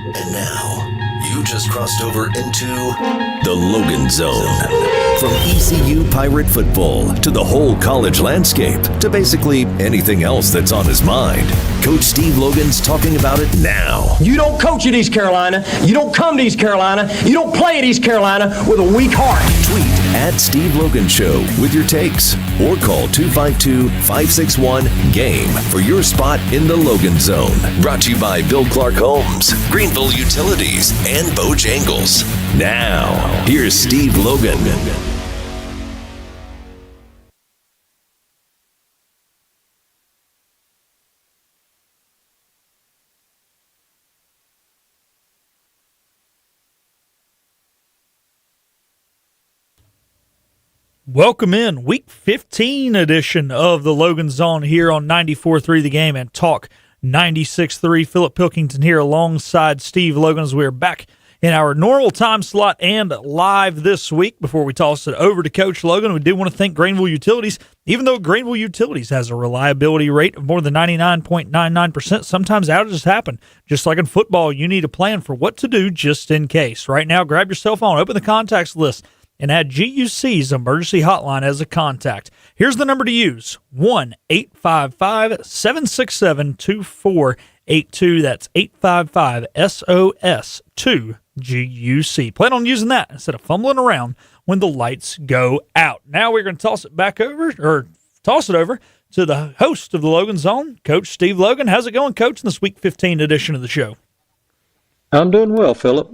And now, you just crossed over into the Logan Zone. From ECU Pirate football to the whole college landscape to basically anything else that's on his mind, Coach Steve Logan's talking about it now. You don't coach at East Carolina. You don't come to East Carolina. You don't play at East Carolina with a weak heart. Tweet at Steve Logan Show with your takes or call 252-561-GAME for your spot in the Logan Zone. Brought to you by Bill Clark Homes, Greenville Utilities, and Bojangles. Now, here's Steve Logan. Welcome in, Week 15 edition of the Logan Zone here on 94.3 The Game and Talk 96.3. Philip Pilkington here alongside Steve Logan as we're back in our normal time slot and live this week. Before we toss it over to Coach Logan, we do want to thank Greenville Utilities. Even though Greenville Utilities has a reliability rate of more than 99.99%, sometimes outages happen. Just like in football, you need a plan for what to do just in case. Right now, grab your cell phone, open the contacts list, and add GUC's emergency hotline as a contact. Here's the number to use, 1-855-767-2482. That's 855-SOS-2-GUC. Plan on using that instead of fumbling around when the lights go out. Now we're going to toss it over to the host of the Logan Zone, Coach Steve Logan. How's it going, Coach, in this Week 15 edition of the show? I'm doing well, Philip.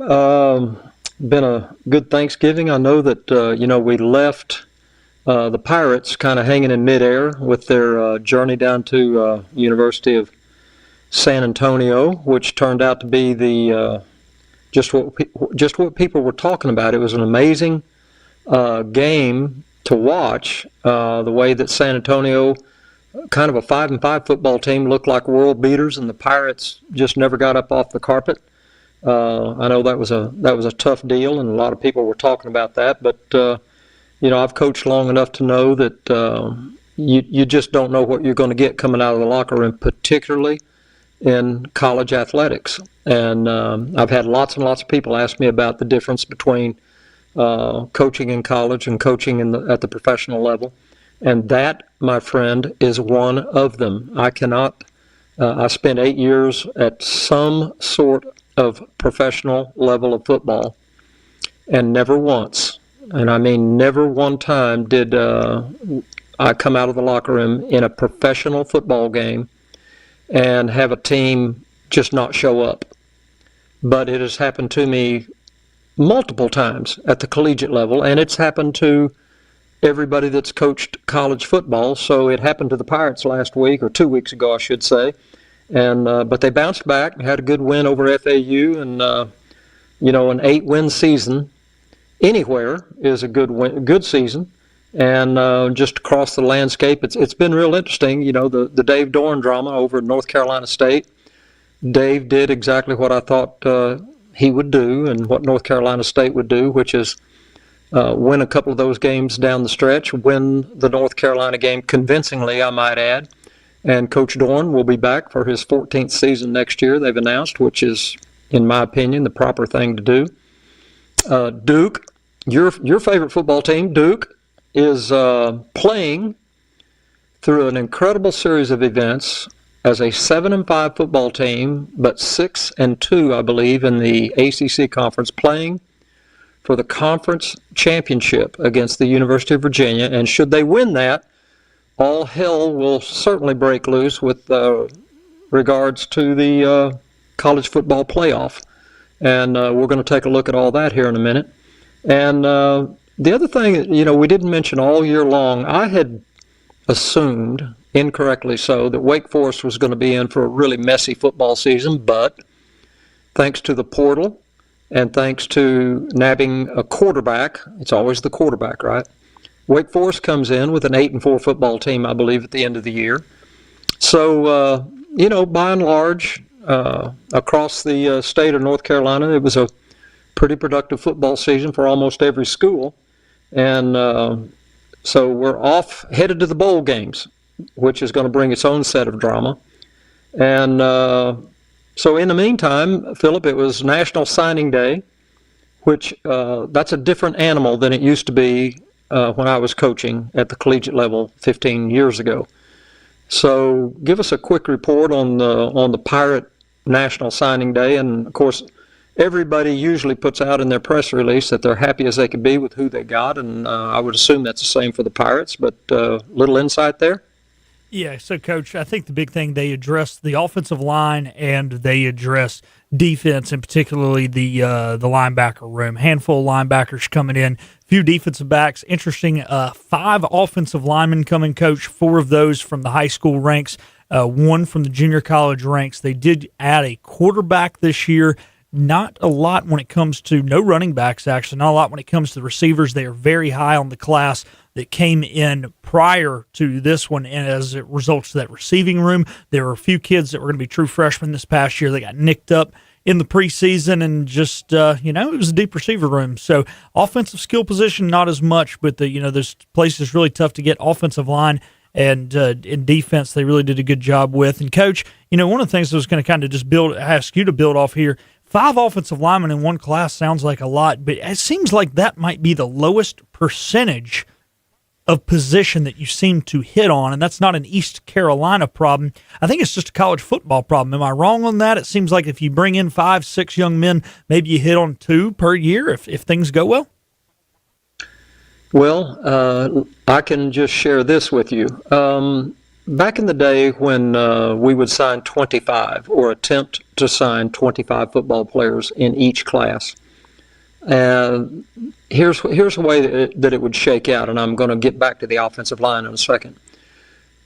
Been a good Thanksgiving. I know that, we left the Pirates kind of hanging in midair with their journey down to University of San Antonio, which turned out to be the just what people were talking about. It was an amazing game to watch. The way that San Antonio, kind of a 5-5 football team, looked like world beaters, and the Pirates just never got up off the carpet. I know that was a tough deal, and a lot of people were talking about that. But I've coached long enough to know that you just don't know what you're going to get coming out of the locker room, particularly in college athletics. And I've had lots and lots of people ask me about the difference between coaching in college and coaching at the professional level, and that, my friend, is one of them. I spent 8 years at some sort of professional level of football, and never once, and I mean never one time, did I come out of the locker room in a professional football game and have a team just not show up. But it has happened to me multiple times at the collegiate level, and it's happened to everybody that's coached college football. So it happened to the Pirates last week, or 2 weeks ago, I should say. And but they bounced back, had a good win over FAU, and an 8-win season anywhere is a good season. And just across the landscape, it's been real interesting. The Dave Dorn drama over at North Carolina State. Dave did exactly what I thought he would do, and what North Carolina State would do, which is win a couple of those games down the stretch, win the North Carolina game convincingly, I might add. And Coach Dorn will be back for his 14th season next year, they've announced, which is, in my opinion, the proper thing to do. Duke, your favorite football team, Duke, is playing through an incredible series of events as a 7-5 football team, but 6-2, I believe, in the ACC conference, playing for the conference championship against the University of Virginia. And should they win that, all hell will certainly break loose with regards to the college football playoff. And we're going to take a look at all that here in a minute. And the other thing, we didn't mention all year long, I had assumed, incorrectly so, that Wake Forest was going to be in for a really messy football season, but thanks to the portal and thanks to nabbing a quarterback, it's always the quarterback, right? Wake Forest comes in with an 8-4 football team, I believe, at the end of the year. So, by and large, across the state of North Carolina, it was a pretty productive football season for almost every school. And so we're headed to the bowl games, which is going to bring its own set of drama. And So in the meantime, Philip, it was National Signing Day, which that's a different animal than it used to be when I was coaching at the collegiate level 15 years ago. So give us a quick report on the Pirate National Signing Day. And, of course, everybody usually puts out in their press release that they're happy as they could be with who they got, and I would assume that's the same for the Pirates, but little insight there? Yeah, so, Coach, I think the big thing, they addressed the offensive line and they addressed defense, and particularly the linebacker room. Handful of linebackers coming in, few defensive backs. Interesting, 5 offensive linemen coming, Coach, 4 of those from the high school ranks, 1 from the junior college ranks. They did add a quarterback this year. Not a lot when it comes to no running backs, actually. Not a lot when it comes to the receivers. They are very high on the class that came in prior to this one, and as it results to that receiving room, there were a few kids that were going to be true freshmen this past year. They got nicked up in the preseason, and just, it was a deep receiver room. So offensive skill position, not as much, but there's places really tough to get offensive line, and in defense, they really did a good job with. And, Coach, one of the things I was going to kind of just ask you to build off here, 5 offensive linemen in one class sounds like a lot, but it seems like that might be the lowest percentage of position that you seem to hit on, and that's not an East Carolina problem. I think it's just a college football problem. Am I wrong on that? It seems like if you bring in 5, 6 young men, maybe you hit on 2 per year if things go well? Well, I can just share this with you. Back in the day when we would sign 25 or attempt to sign 25 football players in each class, here's a way that it would shake out, and I'm going to get back to the offensive line in a second.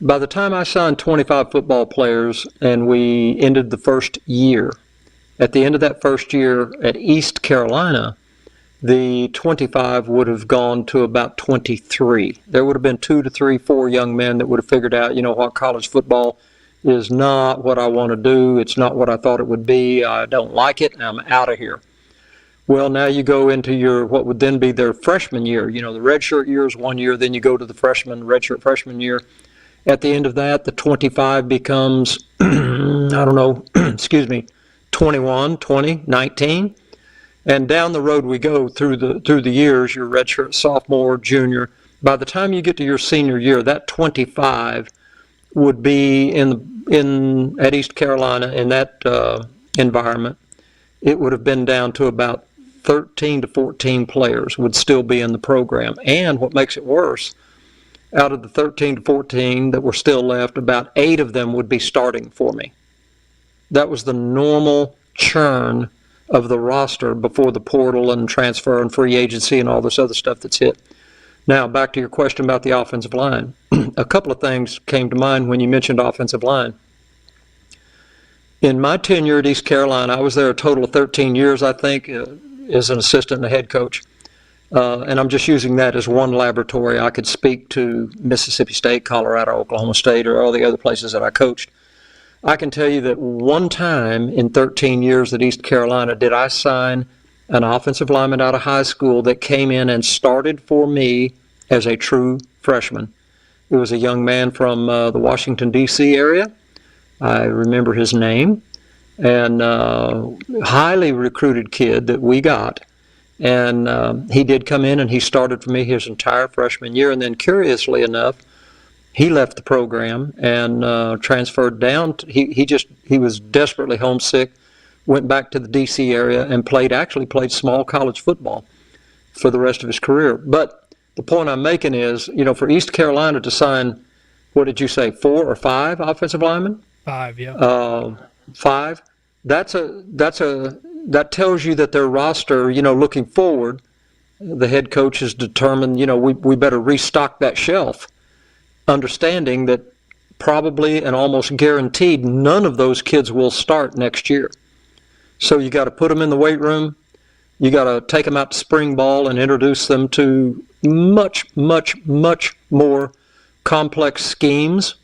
By the time I signed 25 football players and we ended the first year, at the end of that first year at East Carolina, the 25 would have gone to about 23. There would have been 2 to 3, 4 young men that would have figured out, what, college football is not what I want to do. It's not what I thought it would be. I don't like it, and I'm out of here. Well, now you go into what would then be their freshman year. The redshirt year is 1 year, then you go to the redshirt freshman year. At the end of that, the 25 becomes, 21, 20, 19. And down the road we go through the years, your redshirt sophomore, junior. By the time you get to your senior year, that 25 would be at East Carolina in that environment. It would have been down to about 13 to 14 players would still be in the program. And what makes it worse, out of the 13 to 14 that were still left, about 8 of them would be starting for me. That was the normal churn of the roster before the portal and transfer and free agency and all this other stuff that's hit. Now, back to your question about the offensive line. A couple of things came to mind when you mentioned offensive line. In my tenure at East Carolina, I was there a total of 13 years, I think, as an assistant and a head coach. And I'm just using that as one laboratory. I could speak to Mississippi State, Colorado, Oklahoma State, or all the other places that I coached. I can tell you that one time in 13 years at East Carolina did I sign an offensive lineman out of high school that came in and started for me as a true freshman. It was a young man from the Washington, D.C. area. I remember his name. And highly recruited kid that we got. And he did come in and he started for me his entire freshman year. And then curiously enough, he left the program and transferred down. He was desperately homesick, went back to the D.C. area and played small college football for the rest of his career. But the point I'm making is, for East Carolina to sign, what did you say, 4 or 5 offensive linemen? 5, yeah. 5. That tells you that their roster, looking forward, the head coach has determined, we better restock that shelf, understanding that probably and almost guaranteed none of those kids will start next year. So you got to put them in the weight room. You got to take them out to spring ball and introduce them to much, much, much more complex schemes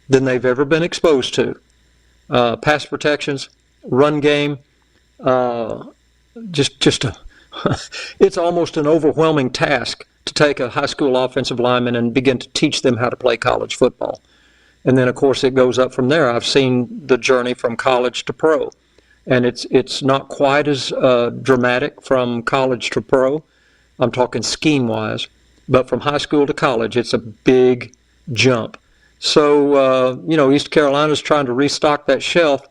than they've ever been exposed to. Pass protections, run game, it's almost an overwhelming task to take a high school offensive lineman and begin to teach them how to play college football. And then, of course, it goes up from there. I've seen the journey from college to pro. and it's not quite as dramatic from college to pro. I'm talking scheme-wise, but from high school to college, it's a big jump. So, East Carolina's trying to restock that shelf.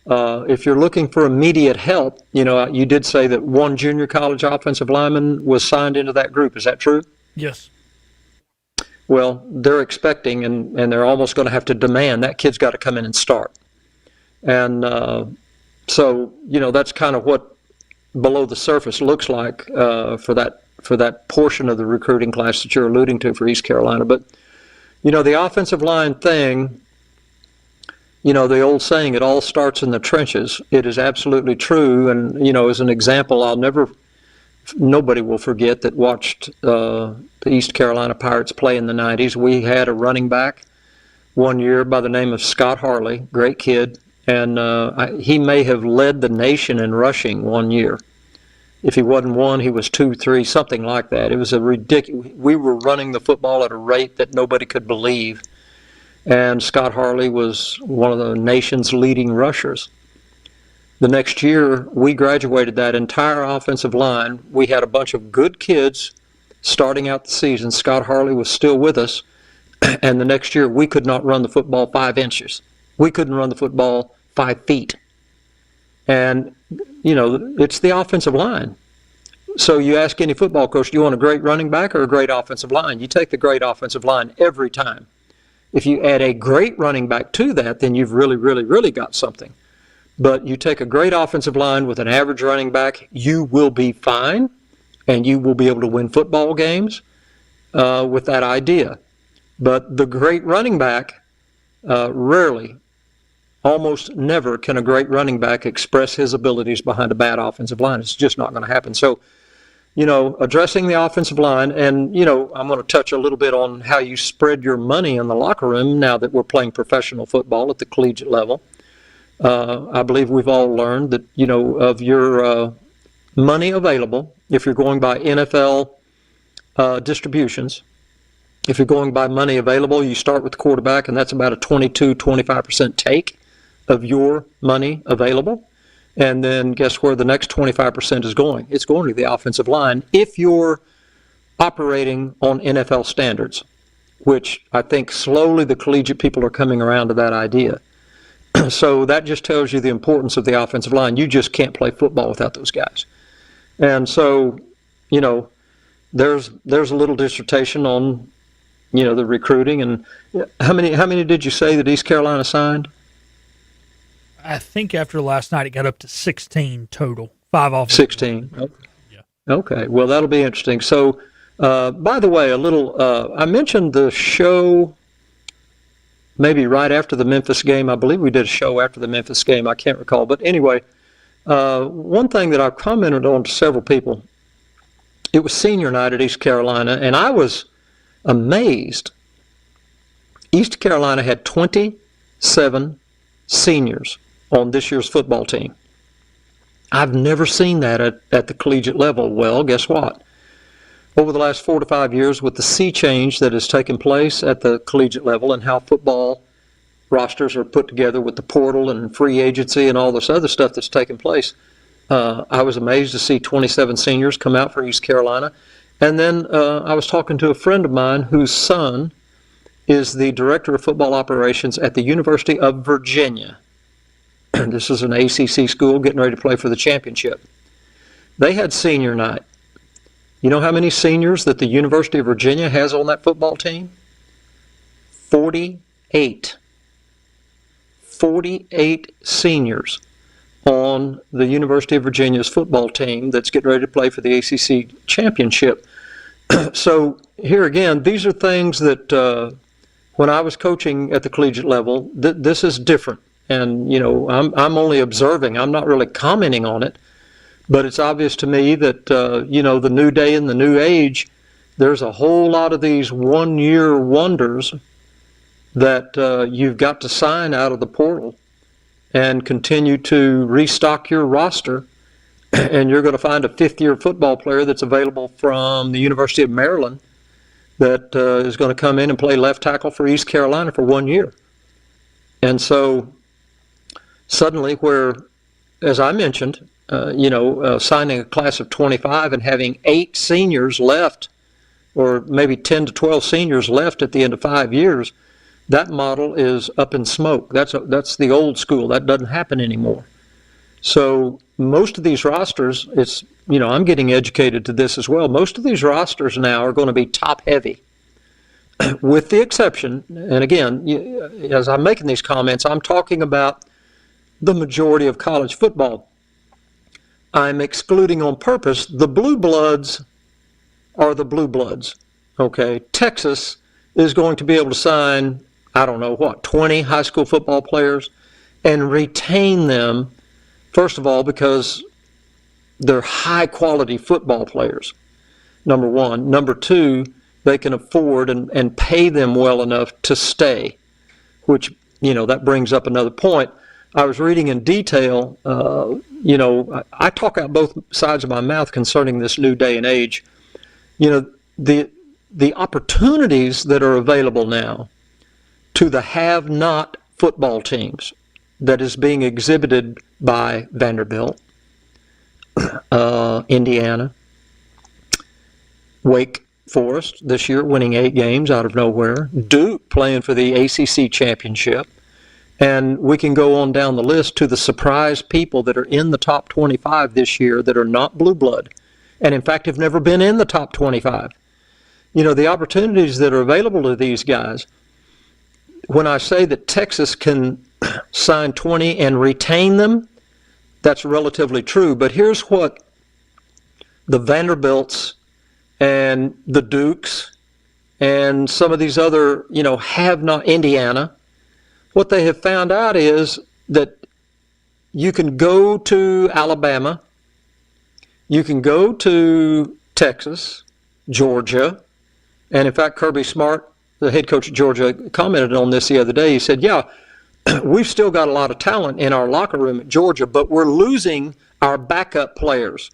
If you're looking for immediate help, you did say that one junior college offensive lineman was signed into that group. Is that true? Yes. Well, they're expecting, and they're almost going to have to demand that kid's got to come in and start. And so, that's kind of what below the surface looks like for that portion of the recruiting class that you're alluding to for East Carolina. But, the offensive line thing, the old saying, it all starts in the trenches. It is absolutely true. And, as an example, nobody will forget that watched the East Carolina Pirates play in the 90s. We had a running back one year by the name of Scott Harley, great kid, and he may have led the nation in rushing one year. If he wasn't one, he was 2, 3, something like that. It was a ridiculous. We were running the football at a rate that nobody could believe, and Scott Harley was one of the nation's leading rushers. The next year, we graduated that entire offensive line. We had a bunch of good kids starting out the season. Scott Harley was still with us, and the next year we could not run the football 5 inches. We couldn't run the football 5 feet. And, it's the offensive line. So you ask any football coach, do you want a great running back or a great offensive line? You take the great offensive line every time. If you add a great running back to that, then you've really, really, really got something. But you take a great offensive line with an average running back, you will be fine, and you will be able to win football games with that idea. But the great running back, rarely, almost never can a great running back express his abilities behind a bad offensive line. It's just not going to happen. So, addressing the offensive line, and, I'm going to touch a little bit on how you spread your money in the locker room now that we're playing professional football at the collegiate level. I believe we've all learned that, of your money available, if you're going by NFL distributions, if you're going by money available, you start with the quarterback, and that's about a 22-25% take of your money available. And then guess where the next 25% is going? It's going to the offensive line if you're operating on NFL standards, which I think slowly the collegiate people are coming around to that idea. So that just tells you the importance of the offensive line. You just can't play football without those guys. And so, there's a little dissertation on, the recruiting. And how many did you say that East Carolina signed? I think after last night it got up to 16 total. 5 off. 16. Okay. Yeah. Okay. Well, that'll be interesting. So, by the way, I mentioned the show maybe right after the Memphis game. I believe we did a show after the Memphis game. I can't recall. But anyway, one thing that I've commented on to several people, it was senior night at East Carolina, and I was amazed. East Carolina had 27 seniors on this year's football team. I've never seen that at the collegiate level. Well, guess what? Over the last 4 to 5 years, with the sea change that has taken place at the collegiate level and how football rosters are put together with the portal and free agency and all this other stuff that's taken place, I was amazed to see 27 seniors come out for East Carolina. And then I was talking to a friend of mine whose son is the director of football operations at the University of Virginia. This is an ACC school getting ready to play for the championship. They had senior night. You know how many seniors that the University of Virginia has on that football team? 48. 48 seniors on the University of Virginia's football team that's getting ready to play for the ACC championship. So here again, these are things that when I was coaching at the collegiate level, this is different. And, I'm only observing. I'm not really commenting on it. But it's obvious to me that, the new day and the new age, there's a whole lot of these one-year wonders that you've got to sign out of the portal and continue to restock your roster. And you're going to find a fifth-year football player that's available from the University of Maryland that is going to come in and play left tackle for East Carolina for 1 year. And so suddenly where as I mentioned, signing a class of 25 and having 8 seniors left, or maybe 10 to 12 seniors left at the end of 5 years, that model is up in smoke. That's the old school. That doesn't happen anymore. So most of these rosters, I'm getting educated to this as well. Most of these rosters now are going to be top heavy, with the exception, and again, as I'm making these comments, I'm talking about the majority of college football. I'm excluding on purpose the blue bloods are the blue bloods. Okay, Texas is going to be able to sign, 20 high school football players and retain them, first of all, because they're high quality football players, number one. Number two, they can afford and pay them well enough to stay, which, that brings up another point. I was reading in detail, I talk out both sides of my mouth concerning this new day and age. The opportunities that are available now to the have-not football teams that is being exhibited by Vanderbilt, Indiana, Wake Forest this year winning 8 games out of nowhere, Duke playing for the ACC championship, and we can go on down the list to the surprise people that are in the top 25 this year that are not blue blood, and in fact have never been in the top 25. The opportunities that are available to these guys, when I say that Texas can sign 20 and retain them, that's relatively true. But here's what the Vanderbilts and the Dukes and some of these other, have not, Indiana, what they have found out is that you can go to Alabama, you can go to Texas, Georgia, and in fact, Kirby Smart, the head coach at Georgia, commented on this the other day. He said, we've still got a lot of talent in our locker room at Georgia, but we're losing our backup players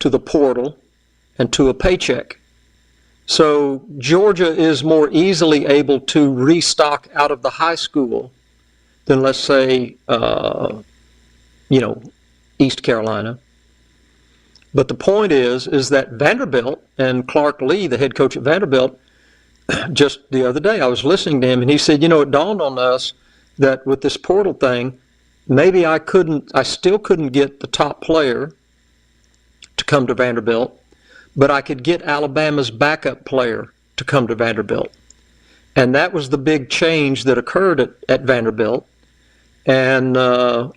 to the portal and to a paycheck. So Georgia is more easily able to restock out of the high school than, let's say, East Carolina. But the point is that Vanderbilt and Clark Lee, the head coach at Vanderbilt, just the other day I was listening to him, and he said, it dawned on us that with this portal thing, maybe I still couldn't get the top player to come to Vanderbilt, but I could get Alabama's backup player to come to Vanderbilt. And that was the big change that occurred at Vanderbilt. And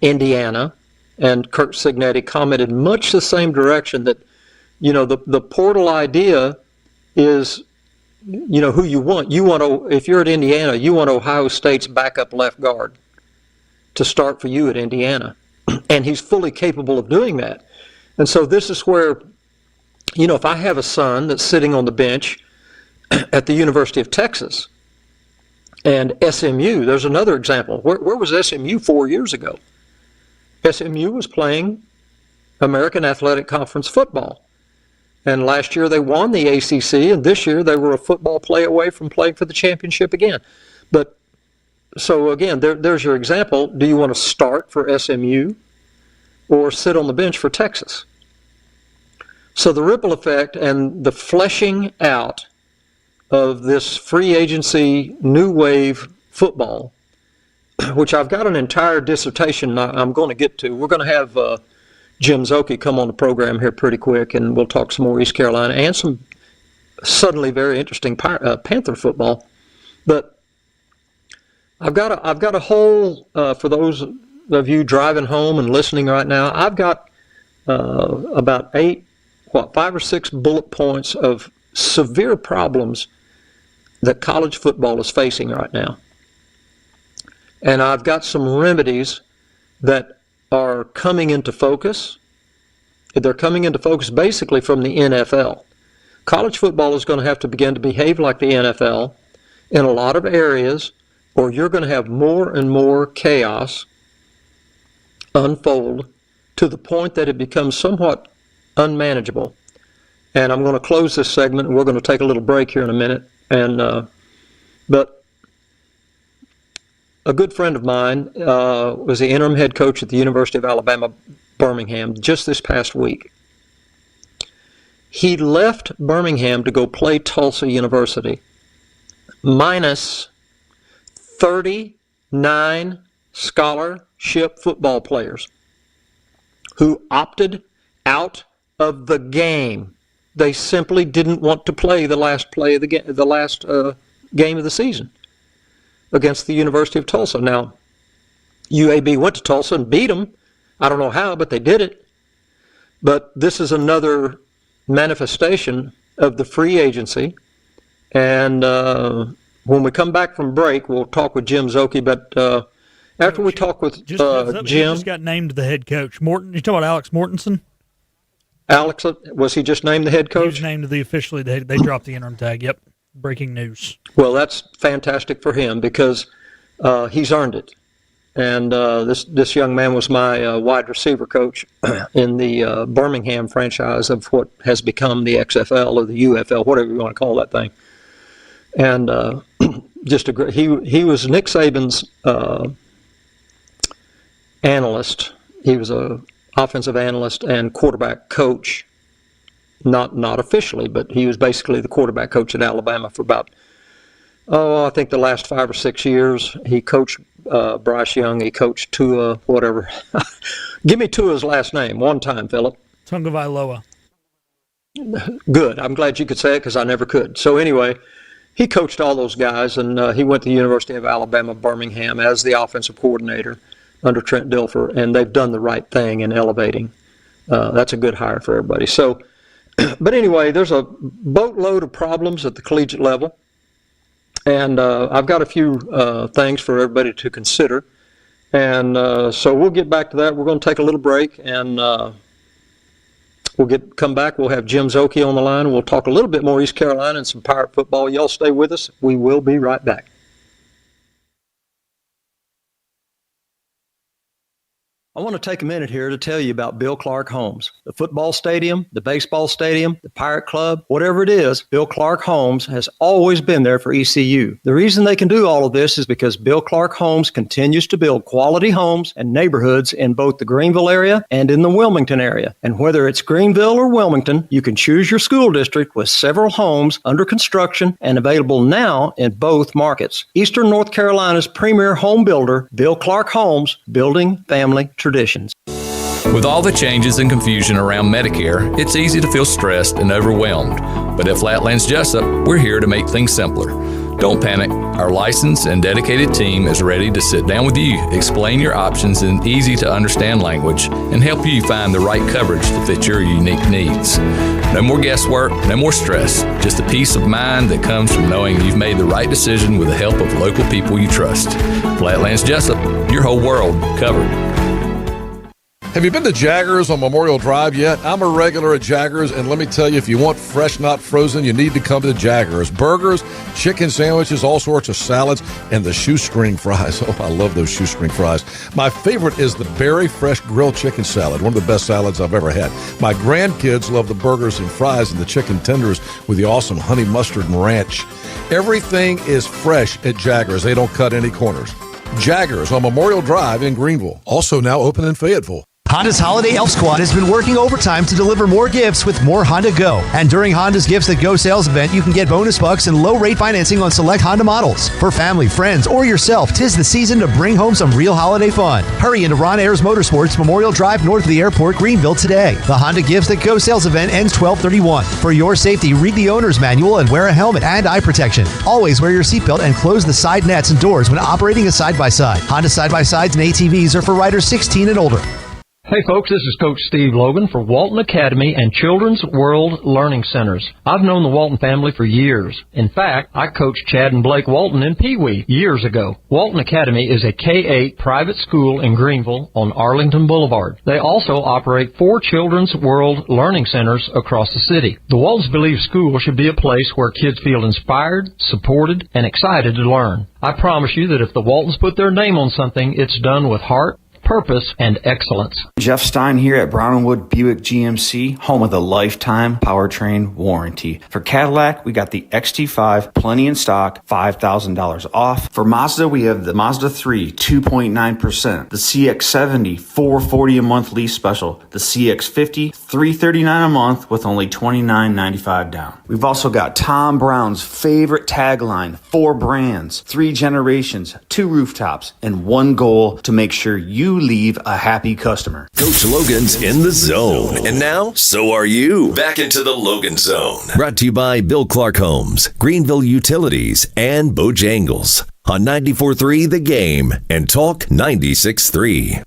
Indiana, and Kurt Signetti commented much the same direction, that, the portal idea is, who you want. If you're at Indiana, you want Ohio State's backup left guard to start for you at Indiana. And he's fully capable of doing that. And so this is where, if I have a son that's sitting on the bench at the University of Texas and SMU, there's another example. Where was SMU 4 years ago? SMU was playing American Athletic Conference football. And last year they won the ACC, and this year they were a football play away from playing for the championship again. But so again, there's your example. Do you want to start for SMU or sit on the bench for Texas? So the ripple effect and the fleshing out of this free agency new wave football, which I've got an entire dissertation I'm going to get to. We're going to have Jim Zoki come on the program here pretty quick, and we'll talk some more East Carolina and some suddenly very interesting Panther football. But I've got a whole, for those of you driving home and listening right now, I've got about 5 or 6 bullet points of severe problems that college football is facing right now. And I've got some remedies that are coming into focus. They're coming into focus basically from the NFL. College football is going to have to begin to behave like the NFL in a lot of areas, or you're going to have more and more chaos unfold to the point that it becomes somewhat unmanageable. And I'm going to close this segment, and we're going to take a little break here in a minute. But a good friend of mine was the interim head coach at the University of Alabama, Birmingham, just this past week. He left Birmingham to go play Tulsa University, minus 39 scholarship football players who opted out of the game. They simply didn't want to play the last game of the season against the University of Tulsa. Now, UAB went to Tulsa and beat them. I don't know how, but they did it. But this is another manifestation of the free agency. And when we come back from break, we'll talk with Jim Szoke. But after we talk with Jim... He just got named the head coach. Morton, you talking about Alex Mortensen? Alex, was he just named the head coach? He was named officially. They dropped the interim tag. Yep. Breaking news. Well, that's fantastic for him because he's earned it. And this young man was my wide receiver coach in the Birmingham franchise of what has become the XFL or the UFL, whatever you want to call that thing. And just he was Nick Saban's analyst. He was a offensive analyst and quarterback coach. Not officially, but he was basically the quarterback coach at Alabama for about, I think the last 5 or 6 years. He coached Bryce Young. He coached Tua, whatever. Give me Tua's last name one time, Philip. Tagovailoa. Good. I'm glad you could say it because I never could. So anyway, he coached all those guys, and he went to the University of Alabama, Birmingham, as the offensive coordinator under Trent Dilfer, and they've done the right thing in elevating. That's a good hire for everybody. So. But anyway, there's a boatload of problems at the collegiate level, and I've got a few things for everybody to consider. And so we'll get back to that. We're going to take a little break, and we'll come back. We'll have Jim Szoke on the line, and we'll talk a little bit more East Carolina and some Pirate football. Y'all stay with us. We will be right back. I want to take a minute here to tell you about Bill Clark Homes. The football stadium, the baseball stadium, the Pirate Club, whatever it is, Bill Clark Homes has always been there for ECU. The reason they can do all of this is because Bill Clark Homes continues to build quality homes and neighborhoods in both the Greenville area and in the Wilmington area. And whether it's Greenville or Wilmington, you can choose your school district with several homes under construction and available now in both markets. Eastern North Carolina's premier home builder, Bill Clark Homes, building family traditions. With all the changes and confusion around Medicare, it's easy to feel stressed and overwhelmed. But at Flatlands Jessup, we're here to make things simpler. Don't panic. Our licensed and dedicated team is ready to sit down with you, explain your options in easy-to-understand language, and help you find the right coverage to fit your unique needs. No more guesswork, no more stress, just a peace of mind that comes from knowing you've made the right decision with the help of local people you trust. Flatlands Jessup, your whole world covered. Have you been to Jaggers on Memorial Drive yet? I'm a regular at Jaggers, and let me tell you, if you want fresh, not frozen, you need to come to Jaggers. Burgers, chicken sandwiches, all sorts of salads, and the shoestring fries. Oh, I love those shoestring fries. My favorite is the Berry Fresh Grilled Chicken Salad, one of the best salads I've ever had. My grandkids love the burgers and fries and the chicken tenders with the awesome honey mustard and ranch. Everything is fresh at Jaggers. They don't cut any corners. Jaggers on Memorial Drive in Greenville. Also now open in Fayetteville. Honda's Holiday Elf Squad has been working overtime to deliver more gifts with more Honda Go. And during Honda's Gifts That Go sales event, you can get bonus bucks and low-rate financing on select Honda models. For family, friends, or yourself, 'tis the season to bring home some real holiday fun. Hurry into Ron Ayers Motorsports, Memorial Drive, north of the airport, Greenville, today. The Honda Gifts That Go sales event ends 12/31. For your safety, read the owner's manual and wear a helmet and eye protection. Always wear your seatbelt and close the side nets and doors when operating a side-by-side. Honda side-by-sides and ATVs are for riders 16 and older. Hey folks, this is Coach Steve Logan for Walton Academy and Children's World Learning Centers. I've known the Walton family for years. In fact, I coached Chad and Blake Walton in Pee Wee years ago. Walton Academy is a K-8 private school in Greenville on Arlington Boulevard. They also operate 4 Children's World Learning Centers across the city. The Waltons believe school should be a place where kids feel inspired, supported, and excited to learn. I promise you that if the Waltons put their name on something, it's done with heart, purpose, and excellence. Jeff Stein here at Brownwood Buick GMC, home of the lifetime powertrain warranty. For Cadillac, we got the XT5, plenty in stock, $5,000 off. For Mazda, we have the Mazda 3, 2.9%, the CX-70, $440 a month lease special, the CX-50, $339 a month with only $29.95 down. We've also got Tom Brown's favorite tagline, 4 brands, 3 generations, 2 rooftops, and 1 goal to make sure you leave a happy customer. Coach Logan's in the zone. And now, so are you. Back into the Logan Zone. Brought to you by Bill Clark Homes, Greenville Utilities, and Bojangles. On 94.3 The Game and Talk 96.3.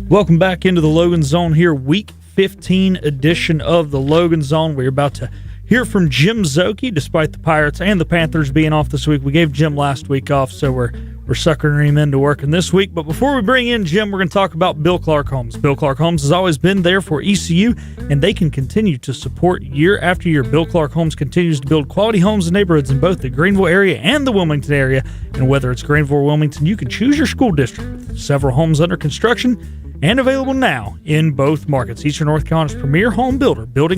Welcome back into the Logan Zone here, Week 15 edition of the Logan Zone. We're about to hear from Jim Szoke, despite the Pirates and the Panthers being off this week. We gave Jim last week off, so we're suckering him into working this week. But before we bring in Jim, we're going to talk about Bill Clark Homes. Bill Clark Homes has always been there for ECU, and they can continue to support year after year. Bill Clark Homes continues to build quality homes and neighborhoods in both the Greenville area and the Wilmington area. And whether it's Greenville or Wilmington, you can choose your school district with several homes under construction and available now in both markets. Eastern North Carolina's premier home builder, Bill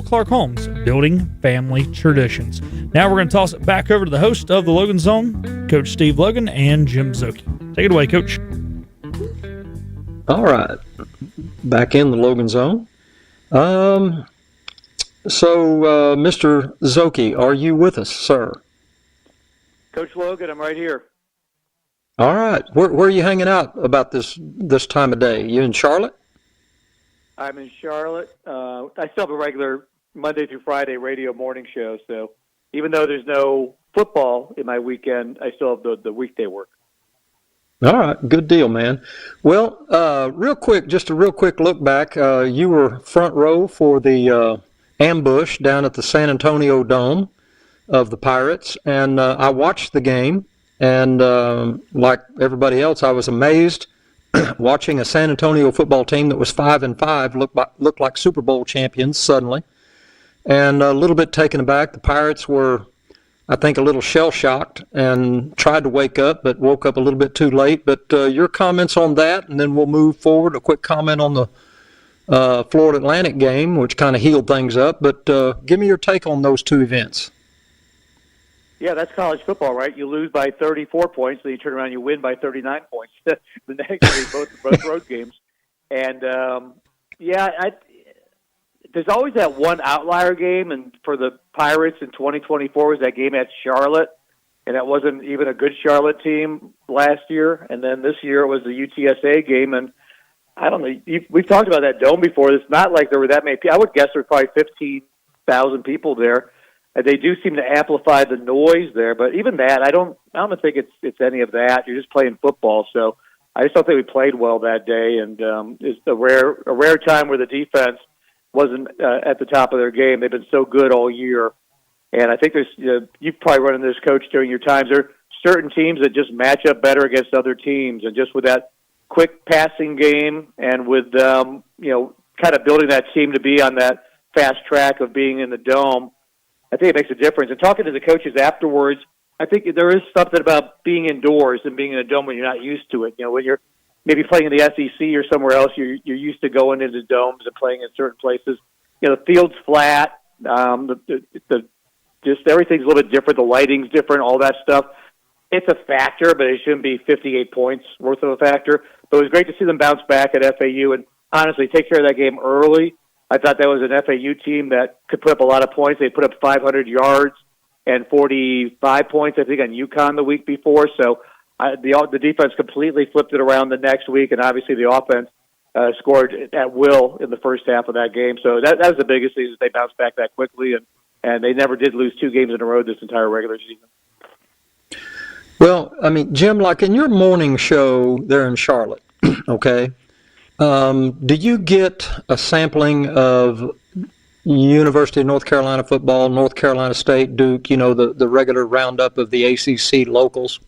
Clark Homes, building family traditions. Now we're going to toss it back over to the host of the Logan Zone, Coach Steve Logan and Jim Szoke. Take it away, Coach. All right. Back in the Logan Zone. Mr. Szoke, are you with us, sir? Coach Logan, I'm right here. All right. Where are you hanging out about this time of day? You in Charlotte? I'm in Charlotte. I still have a regular Monday through Friday radio morning show, so even though there's no football in my weekend, I still have the weekday work. All right. Good deal, man. Well, just a real quick look back. You were front row for the ambush down at the San Antonio Dome of the Pirates, and I watched the game. And like everybody else, I was amazed watching a San Antonio football team that was 5-5 look like Super Bowl champions suddenly, and a little bit taken aback. The Pirates were, I think, a little shell-shocked and tried to wake up, but woke up a little bit too late. But your comments on that, and then we'll move forward. A quick comment on the Florida Atlantic game, which kind of healed things up. But give me your take on those two events. Yeah, that's college football, right? You lose by 34 points, then you turn around and you win by 39 points. The next day, both road games. And, there's always that one outlier game, and for the Pirates in 2024 was that game at Charlotte, and that wasn't even a good Charlotte team last year. And then this year it was the UTSA game, and I don't know, we've talked about that dome before. It's not like there were that many people. I would guess there were probably 15,000 people there. They do seem to amplify the noise there, but even that, I don't think it's any of that. You're just playing football, so I just don't think we played well that day, and it's a rare time where the defense wasn't at the top of their game. They've been so good all year, and I think you've probably run into this, Coach, during your times. There are certain teams that just match up better against other teams, and just with that quick passing game and with kind of building that team to be on that fast track of being in the dome, I think it makes a difference. And talking to the coaches afterwards, I think there is something about being indoors and being in a dome when you're not used to it. When you're maybe playing in the SEC or somewhere else, you're used to going into domes and playing in certain places. The field's flat. Just everything's a little bit different. The lighting's different. All that stuff. It's a factor, but it shouldn't be 58 points worth of a factor. But it was great to see them bounce back at FAU and honestly take care of that game early. I thought that was an FAU team that could put up a lot of points. They put up 500 yards and 45 points, I think, on UConn the week before. So the defense completely flipped it around the next week, and obviously the offense scored at will in the first half of that game. So that was the biggest thing, is they bounced back that quickly, and they never did lose 2 games in a row this entire regular season. Well, I mean, Jim, like in your morning show there in Charlotte, okay, do you get a sampling of University of North Carolina football, North Carolina State, Duke, the regular roundup of the ACC locals?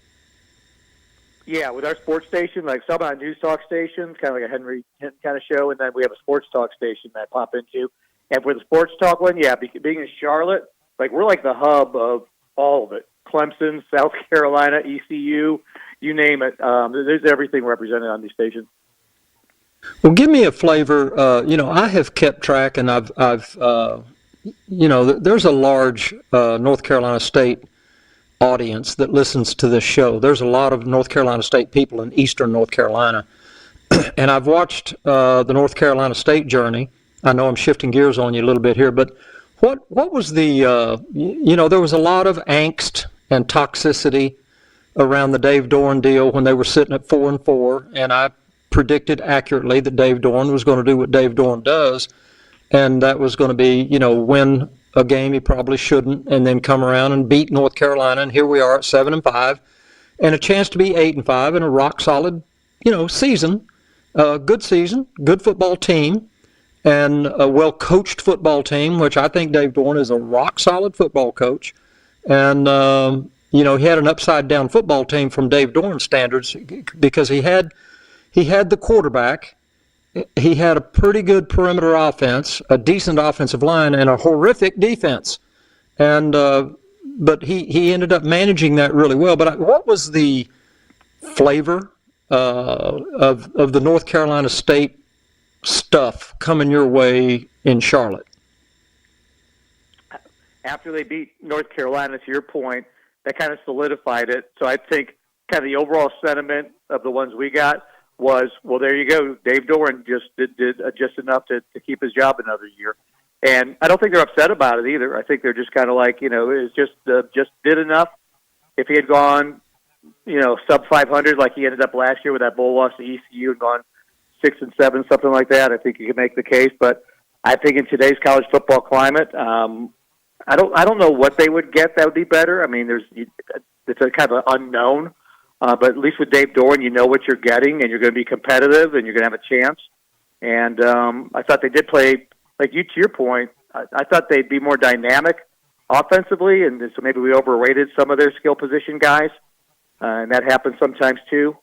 Yeah, with our sports station, like some on news talk stations, kind of like a Henry Hinton kind of show, and then we have a sports talk station that I pop into. And for the sports talk one, yeah, being in Charlotte, like we're like the hub of all of it. Clemson, South Carolina, ECU, you name it. There's everything represented on these stations. Well, give me a flavor. I have kept track, and I've there's a large North Carolina State audience that listens to this show. There's a lot of North Carolina State people in eastern North Carolina, and I've watched the North Carolina State journey. I know I'm shifting gears on you a little bit here, but what was the there was a lot of angst and toxicity around the Dave Doeren deal when they were sitting at 4-4, and I predicted accurately that Dave Doeren was going to do what Dave Doeren does, and that was going to be, win a game he probably shouldn't, and then come around and beat North Carolina, and here we are at 7-5, and a chance to be 8-5 and a rock solid, season, good season, good football team, and a well-coached football team, which I think Dave Doeren is a rock solid football coach, and he had an upside-down football team from Dave Doeren standards because he had the quarterback, he had a pretty good perimeter offense, a decent offensive line, and a horrific defense. And but he ended up managing that really well. But what was the flavor of the North Carolina State stuff coming your way in Charlotte? After they beat North Carolina, to your point, that kind of solidified it. So I think kind of the overall sentiment of the ones we got was, well, there you go. Dave Doeren just did just enough to keep his job another year. And I don't think they're upset about it either. I think they're just kind of like, it's just did enough. If he had gone, sub 500 like he ended up last year with that bowl loss to ECU and gone 6-7, something like that, I think you could make the case. But I think in today's college football climate, I don't know what they would get that would be better. I mean, it's a kind of unknown. But at least with Dave Doeren, you know what you're getting, and you're going to be competitive, and you're going to have a chance. And I thought they did play, like to your point, I thought they'd be more dynamic offensively, and so maybe we overrated some of their skill position guys, and that happens sometimes too.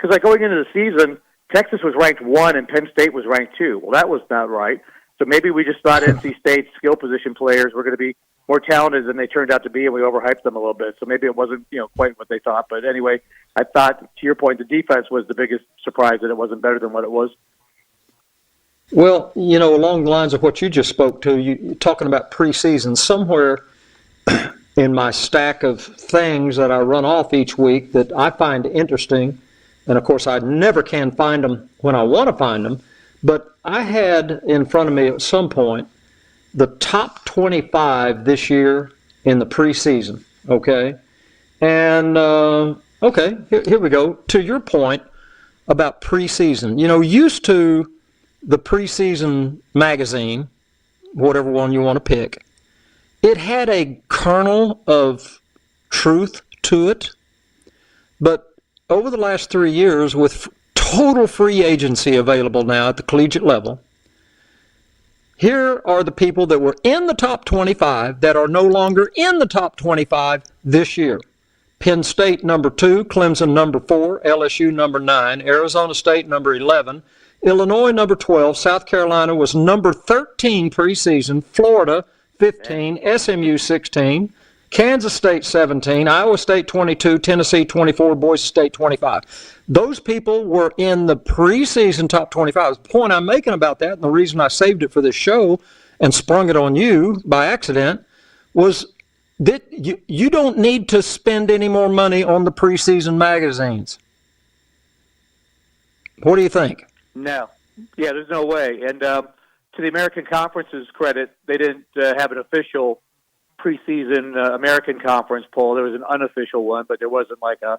Because going into the season, Texas was ranked 1 and Penn State was ranked 2. Well, that was not right. So maybe we just thought NC State's skill position players were going to be more talented than they turned out to be, and we overhyped them a little bit. So maybe it wasn't, quite what they thought. But anyway, I thought, to your point, the defense was the biggest surprise that it wasn't better than what it was. Well, along the lines of what you just spoke to, you're talking about preseason, somewhere in my stack of things that I run off each week that I find interesting, and of course I never can find them when I want to find them, but I had in front of me at some point the top 25 this year in the preseason, okay? And, here we go. To your point about preseason, used to the preseason magazine, whatever one you want to pick, it had a kernel of truth to it, but over the last 3 years, with total free agency available now at the collegiate level, here are the people that were in the top 25 that are no longer in the top 25 this year. Penn State number 2, Clemson number 4, LSU number 9, Arizona State number 11, Illinois number 12, South Carolina was number 13 preseason, Florida 15, SMU 16, Kansas State 17, Iowa State 22, Tennessee 24, Boise State 25. Those people were in the preseason top 25. The point I'm making about that, and the reason I saved it for this show and sprung it on you by accident, was that you don't need to spend any more money on the preseason magazines. What do you think? No. Yeah, there's no way. And to the American Conference's credit, they didn't have an official preseason American Conference poll. There was an unofficial one, but there wasn't like a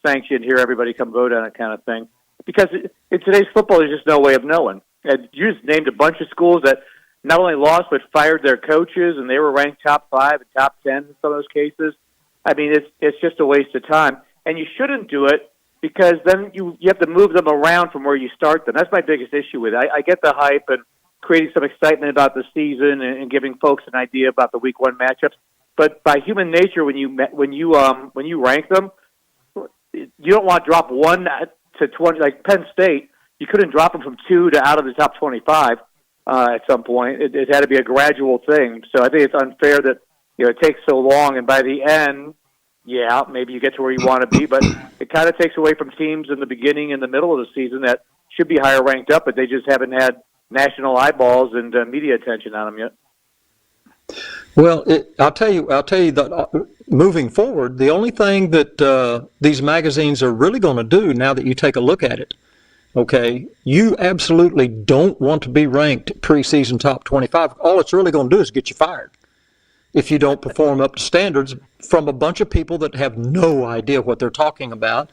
sanctioned, here, everybody come vote on it kind of thing. Because in today's football, there's just no way of knowing. And you just named a bunch of schools that not only lost, but fired their coaches, and they were ranked top 5 and top 10 in some of those cases. I mean, it's just a waste of time. And you shouldn't do it because then you have to move them around from where you start them. That's my biggest issue with it. I get the hype and creating some excitement about the season and giving folks an idea about the Week 1 matchups. But by human nature, when you rank them, you don't want to drop 1 to 20. Like Penn State, you couldn't drop them from 2 to out of the top 25. at some point. It had to be a gradual thing. So I think it's unfair that it takes so long, and by the end, yeah, maybe you get to where you want to be, but it kind of takes away from teams in the beginning and the middle of the season that should be higher ranked up, but they just haven't had national eyeballs and media attention on them yet. Well, I'll tell you that moving forward, the only thing that these magazines are really going to do now that you take a look at it, okay, you absolutely don't want to be ranked preseason top 25. All it's really going to do is get you fired if you don't perform up to standards from a bunch of people that have no idea what they're talking about.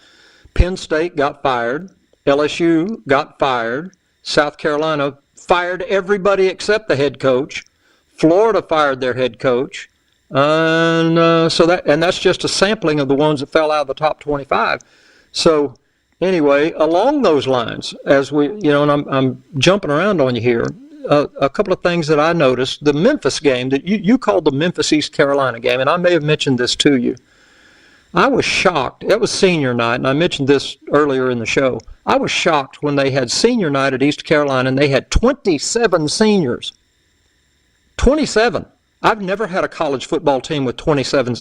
Penn State got fired. LSU got fired. South Carolina fired everybody except the head coach. Florida fired their head coach. And that's just a sampling of the ones that fell out of the top 25. So anyway, along those lines, as we, and I'm jumping around on you here, a couple of things that I noticed. The Memphis game that you called the Memphis East Carolina game, and I may have mentioned this to you. I was shocked. It was senior night, and I mentioned this earlier in the show. I was shocked when they had senior night at East Carolina, and they had 27 seniors. 27. I've never had a college football team with 27.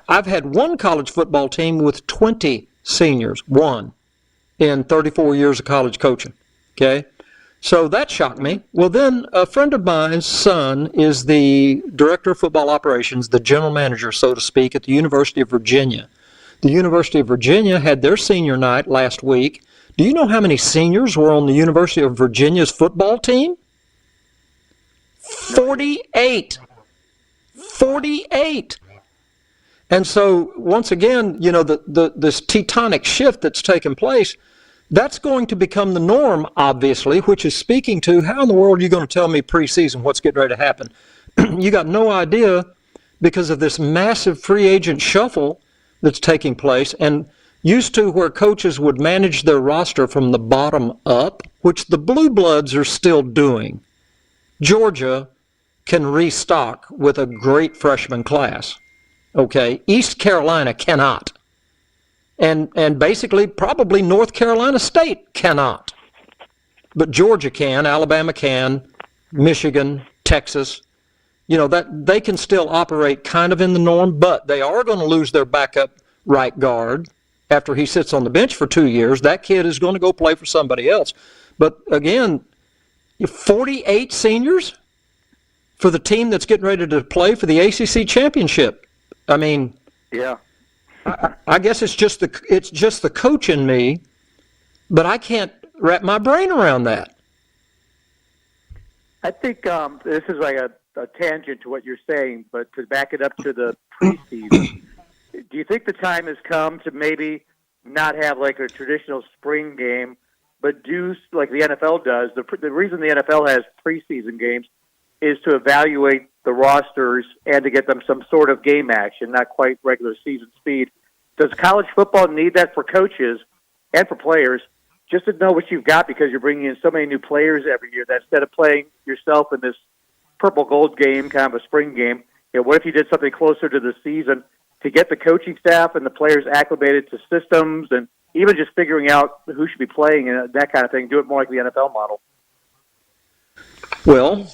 I've had one college football team with 20 seniors, one, in 34 years of college coaching. Okay? So that shocked me. Well, then a friend of mine's son is the director of football operations, the general manager, so to speak, at the University of Virginia. The University of Virginia had their senior night last week. Do you know how many seniors were on the University of Virginia's football team? 48. 48. And so, once again, this tectonic shift that's taken place, that's going to become the norm, obviously, which is speaking to how in the world are you going to tell me preseason what's getting ready to happen? You got no idea because of this massive free agent shuffle that's taking place, and used to where coaches would manage their roster from the bottom up, which the Blue Bloods are still doing. Georgia can restock with a great freshman class. Okay, East Carolina cannot. And basically, probably North Carolina State cannot. But Georgia can, Alabama can, Michigan, Texas. That they can still operate kind of in the norm, but they are going to lose their backup right guard after he sits on the bench for 2 years. That kid is going to go play for somebody else. But again, 48 seniors for the team that's getting ready to play for the ACC championship. I mean, yeah. I guess it's just the coach in me, but I can't wrap my brain around that. I think this is like a tangent to what you're saying, but to back it up to the preseason, do you think the time has come to maybe not have like a traditional spring game, but do like the NFL does? The reason the NFL has preseason games is to evaluate the rosters and to get them some sort of game action, not quite regular season speed. Does college football need that for coaches and for players, just to know what you've got because you're bringing in so many new players every year that instead of playing yourself in this purple gold game, kind of a spring game, what if you did something closer to the season to get the coaching staff and the players acclimated to systems and even just figuring out who should be playing and that kind of thing, do it more like the NFL model? Well,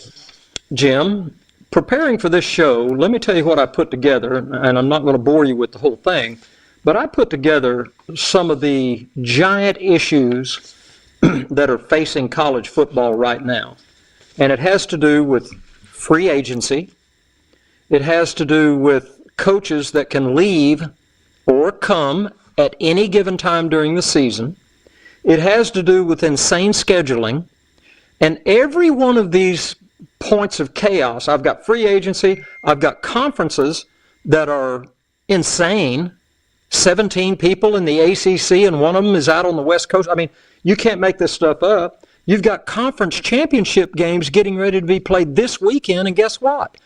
Jim, preparing for this show, let me tell you what I put together, and I'm not going to bore you with the whole thing, but I put together some of the giant issues that are facing college football right now. And it has to do with free agency. It has to do with coaches that can leave or come at any given time during the season. It has to do with insane scheduling. And every one of these points of chaos, I've got free agency, I've got conferences that are insane, 17 people in the ACC, and one of them is out on the West Coast. I mean, you can't make this stuff up. You've got conference championship games getting ready to be played this weekend, and guess what?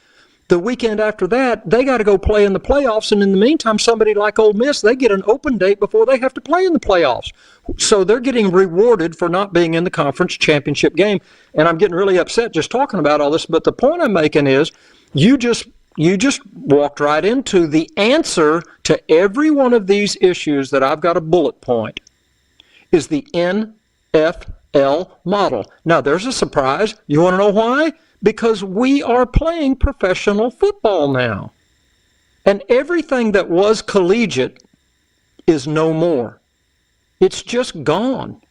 The weekend after that, they got to go play in the playoffs, and in the meantime, somebody like Ole Miss, they get an open date before they have to play in the playoffs. So they're getting rewarded for not being in the conference championship game, and I'm getting really upset just talking about all this, but the point I'm making is you just walked right into the answer to every one of these issues that I've got a bullet point is the NFL. NFL model. Now, there's a surprise. You want to know why? Because we are playing professional football now. And everything that was collegiate is no more. It's just gone.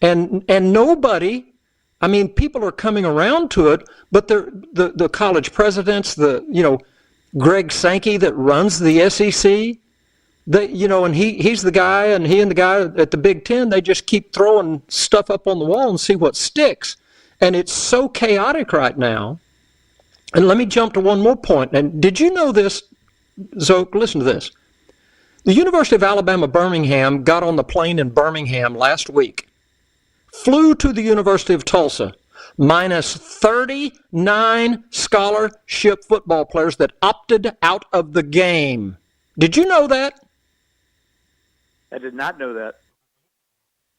And nobody, I mean, people are coming around to it, but the college presidents, Greg Sankey that runs the SEC, and he's the guy, and he and the guy at the Big Ten, they just keep throwing stuff up on the wall and see what sticks. And it's so chaotic right now. And let me jump to one more point. And did you know this, Zoke? Listen to this. The University of Alabama, Birmingham got on the plane in Birmingham last week, flew to the University of Tulsa, minus 39 scholarship football players that opted out of the game. Did you know that? I did not know that.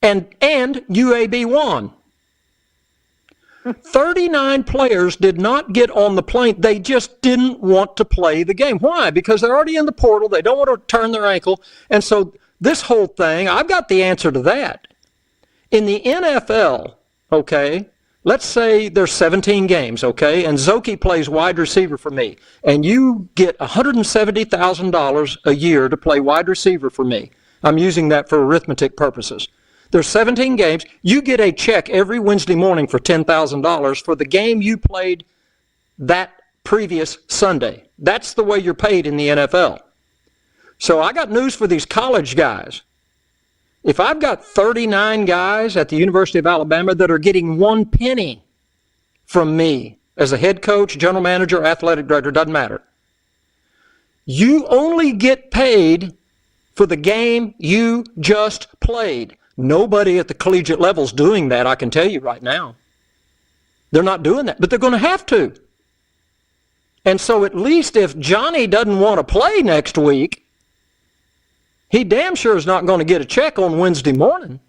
And UAB won. 39 players did not get on the plane. They just didn't want to play the game. Why? Because they're already in the portal. They don't want to turn their ankle. And so this whole thing, I've got the answer to that. In the NFL, okay, let's say there's 17 games, okay, and Zoki plays wide receiver for me, and you get $170,000 a year to play wide receiver for me. I'm using that for arithmetic purposes. There's 17 games. You get a check every Wednesday morning for $10,000 for the game you played that previous Sunday. That's the way you're paid in the NFL. So I got news for these college guys. If I've got 39 guys at the University of Alabama that are getting 1 penny from me as a head coach, general manager, athletic director, doesn't matter. You only get paid for the game you just played. Nobody at the collegiate level is doing that, I can tell you right now. They're not doing that, but they're going to have to. And so at least if Johnny doesn't want to play next week, he damn sure is not going to get a check on Wednesday morning.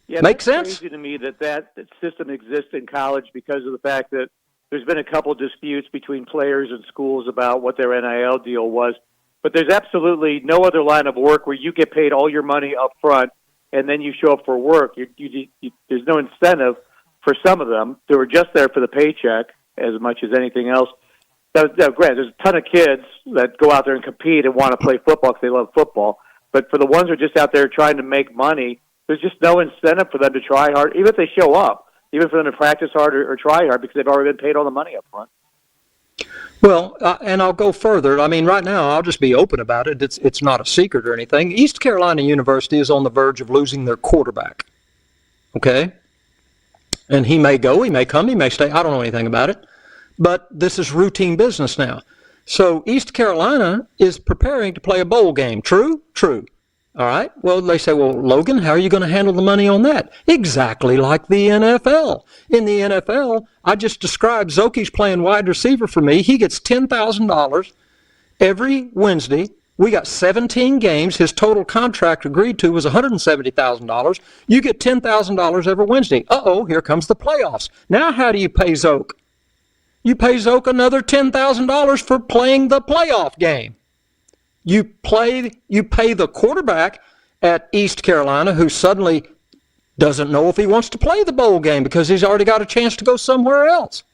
Yeah, Make sense? sense? It's crazy to me that system exists in college because of the fact that there's been a couple disputes between players and schools about what their NIL deal was. But there's absolutely no other line of work where you get paid all your money up front and then you show up for work. There's no incentive for some of them. They were just there for the paycheck as much as anything else. Now, granted, there's a ton of kids that go out there and compete and want to play football because they love football. But for the ones who are just out there trying to make money, there's just no incentive for them to try hard, even if they show up, even for them to practice hard or try hard because they've already been paid all the money up front. Well, and I'll go further. I mean, right now, I'll just be open about it. It's not a secret or anything. East Carolina University is on the verge of losing their quarterback. Okay? And he may go, he may come, he may stay. I don't know anything about it. But this is routine business now. So East Carolina is preparing to play a bowl game. True? True. All right. Well, they say, well, Logan, how are you going to handle the money on that? Exactly like the NFL. In the NFL, I just described Zoki's playing wide receiver for me. He gets $10,000 every Wednesday. We got 17 games. His total contract agreed to was $170,000. You get $10,000 every Wednesday. Uh-oh, here comes the playoffs. Now how do you pay Zoke? You pay Zoke another $10,000 for playing the playoff game. You pay the quarterback at East Carolina who suddenly doesn't know if he wants to play the bowl game because he's already got a chance to go somewhere else.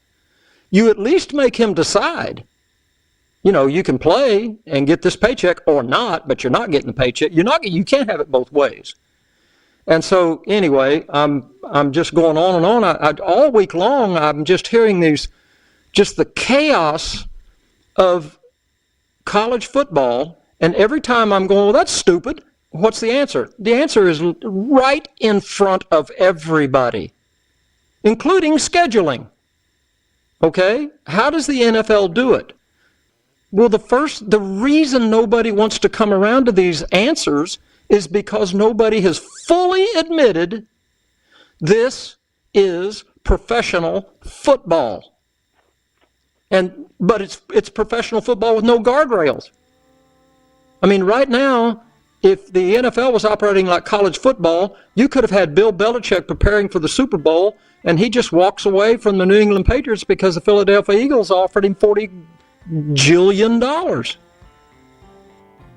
You at least make him decide. You know, you can play and get this paycheck or not, but you're not getting the paycheck. You can't have it both ways. And so anyway, I'm just going on and on. All week long, I'm just hearing just the chaos of college football. And every time I'm going, well, that's stupid. What's the answer? The answer is right in front of everybody, including scheduling. Okay? How does the NFL do it? Well, the reason nobody wants to come around to these answers is because nobody has fully admitted this is professional football. But it's professional football with no guardrails. I mean, right now, if the NFL was operating like college football, you could have had Bill Belichick preparing for the Super Bowl, and he just walks away from the New England Patriots because the Philadelphia Eagles offered him $40 jillion.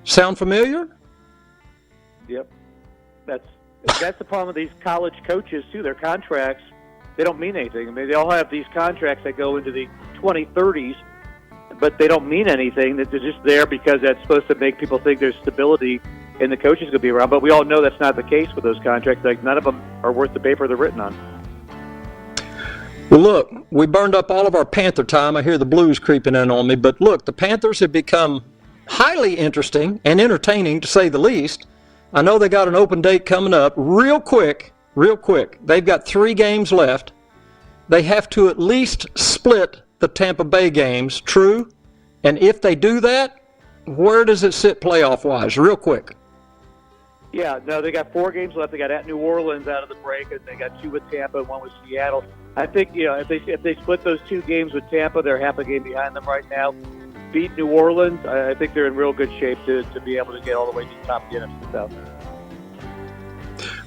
Sound familiar? Yep. That's That's the problem with these college coaches, too. Their contracts, they don't mean anything. I mean, they all have these contracts that go into the 2030s, but they don't mean anything. They're just there because that's supposed to make people think there's stability and the coach is going to be around. But we all know that's not the case with those contracts. Like, none of them are worth the paper they're written on. Well, look, we burned up all of our Panther time. I hear the Blues creeping in on me. But look, the Panthers have become highly interesting and entertaining, to say the least. I know they got an open date coming up real quick. They've got 3 games left. They have to at least split the Tampa Bay games, true? And if they do that, where does it sit playoff-wise? Real quick. Yeah, no, they got 4 games left. They got at New Orleans out of the break, and they got 2 with Tampa and 1 with Seattle. I think, if they split those 2 games with Tampa, they're half a game behind them right now. Beat New Orleans, I think they're in real good shape to be able to get all the way to the top of the NFC South.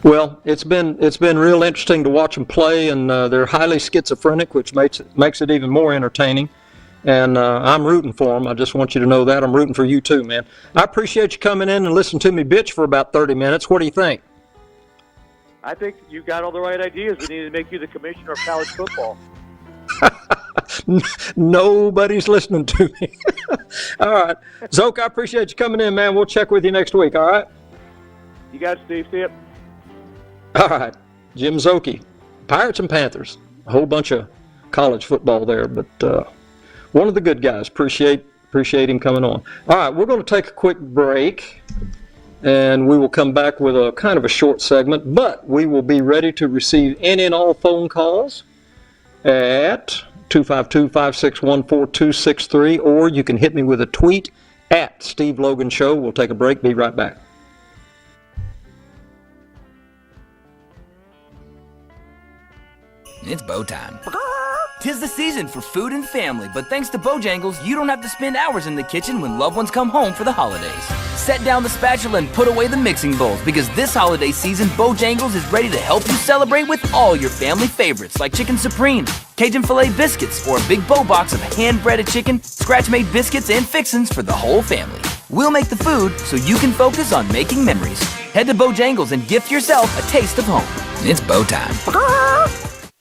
Well, it's been real interesting to watch them play, and they're highly schizophrenic, which makes it even more entertaining. And I'm rooting for them. I just want you to know that. I'm rooting for you too, man. I appreciate you coming in and listening to me bitch for about 30 minutes. What do you think? I think you got all the right ideas. We need to make you the commissioner of college football. Nobody's listening to me. All right. Zoke, I appreciate you coming in, man. We'll check with you next week, all right? You got it, Steve. See ya. All right. Jim Zoke, Pirates and Panthers. A whole bunch of college football there, but one of the good guys. Appreciate him coming on. All right, we're going to take a quick break, and we will come back with a kind of a short segment, but we will be ready to receive any and all phone calls at 252-561-4263, or you can hit me with a tweet at Steve Logan Show. We'll take a break. Be right back. It's bow time. 'Tis the season for food and family, but thanks to Bojangles, you don't have to spend hours in the kitchen when loved ones come home for the holidays. Set down the spatula and put away the mixing bowls, because this holiday season, Bojangles is ready to help you celebrate with all your family favorites like Chicken Supreme, Cajun Filet Biscuits, or a big bow box of hand-breaded chicken, scratch-made biscuits, and fixins for the whole family. We'll make the food so you can focus on making memories. Head to Bojangles and gift yourself a taste of home. It's bow time.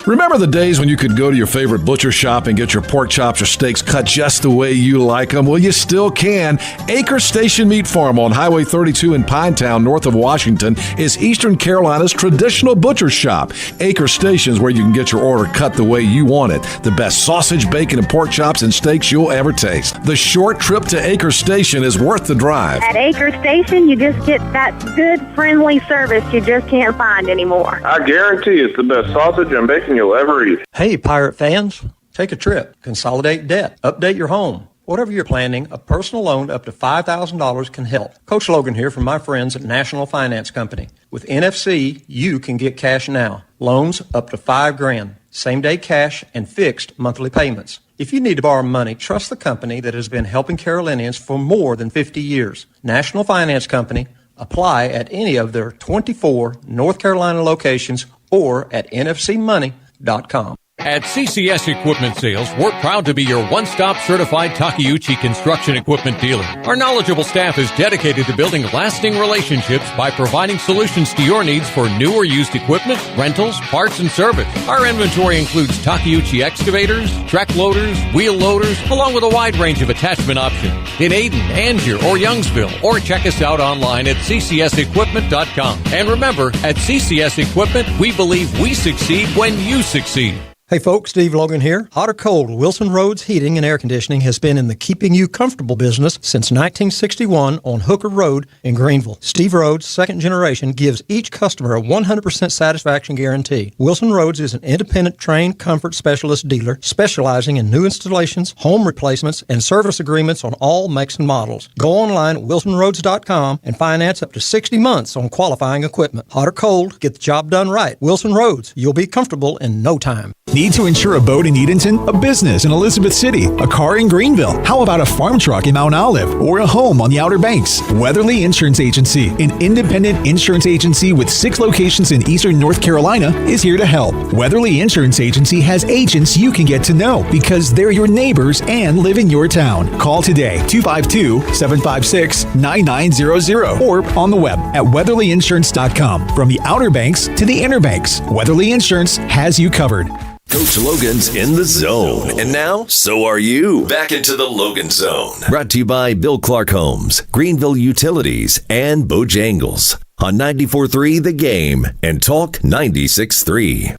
Remember the days when you could go to your favorite butcher shop and get your pork chops or steaks cut just the way you like them? Well, you still can. Acre Station Meat Farm on Highway 32 in Pinetown, north of Washington, is Eastern Carolina's traditional butcher shop. Acre Station is where you can get your order cut the way you want it. The best sausage, bacon, and pork chops and steaks you'll ever taste. The short trip to Acre Station is worth the drive. At Acre Station, you just get that good, friendly service you just can't find anymore. I guarantee it's the best sausage and bacon you'll ever eat. Hey, Pirate fans, take a trip, consolidate debt, update your home. Whatever you're planning, a personal loan up to $5,000 can help. Coach Logan here from my friends at National Finance Company. With NFC, you can get cash now. Loans up to $5,000, same-day cash, and fixed monthly payments. If you need to borrow money, trust the company that has been helping Carolinians for more than 50 years. National Finance Company. Apply at any of their 24 North Carolina locations or at nfcmoney.com. At CCS Equipment Sales, we're proud to be your one-stop certified Takeuchi construction equipment dealer. Our knowledgeable staff is dedicated to building lasting relationships by providing solutions to your needs for new or used equipment, rentals, parts, and service. Our inventory includes Takeuchi excavators, track loaders, wheel loaders, along with a wide range of attachment options. In Ayden, Angier, or Youngsville, or check us out online at ccsequipment.com. And remember, at CCS Equipment, we believe we succeed when you succeed. Hey folks, Steve Logan here. Hot or cold, Wilson Roads Heating and Air Conditioning has been in the keeping you comfortable business since 1961 on Hooker Road in Greenville. Steve Rhodes, second generation, gives each customer a 100% satisfaction guarantee. Wilson Roads is an independent trained comfort specialist dealer specializing in new installations, home replacements, and service agreements on all makes and models. Go online at wilsonroads.com and finance up to 60 months on qualifying equipment. Hot or cold, get the job done right. Wilson Roads, you'll be comfortable in no time. Need Need to insure a boat in Edenton, a business in Elizabeth City, a car in Greenville? How about a farm truck in Mount Olive or a home on the Outer Banks? Weatherly Insurance Agency, an independent insurance agency with 6 locations in eastern North Carolina, is here to help. Weatherly Insurance Agency has agents you can get to know because they're your neighbors and live in your town. Call today, 252-756-9900, or on the web at weatherlyinsurance.com. From the Outer Banks to the Inner Banks, Weatherly Insurance has you covered. Coach Logan's in the zone. And now, so are you. Back into the Logan Zone. Brought to you by Bill Clark Homes, Greenville Utilities, and Bojangles. On 94.3 The Game and Talk 96.3.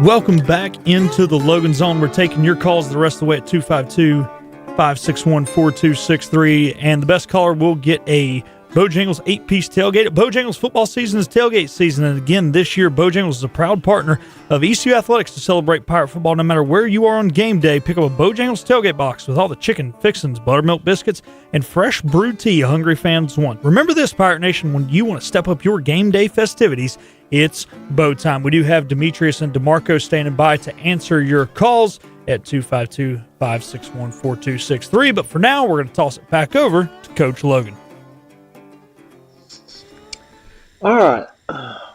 Welcome back into the Logan Zone. We're taking your calls the rest of the way at 252-561-4263. And the best caller will get a Bojangles 8-piece tailgate. Bojangles football season is tailgate season. And again, this year, Bojangles is a proud partner of ECU Athletics to celebrate Pirate football. No matter where you are on game day, pick up a Bojangles tailgate box with all the chicken, fixins, buttermilk biscuits, and fresh brewed tea hungry fans want. Remember this, Pirate Nation, when you want to step up your game day festivities, it's Bow time. We do have Demetrius and DeMarco standing by to answer your calls at 252-561-4263. But for now, we're going to toss it back over to Coach Logan. All right.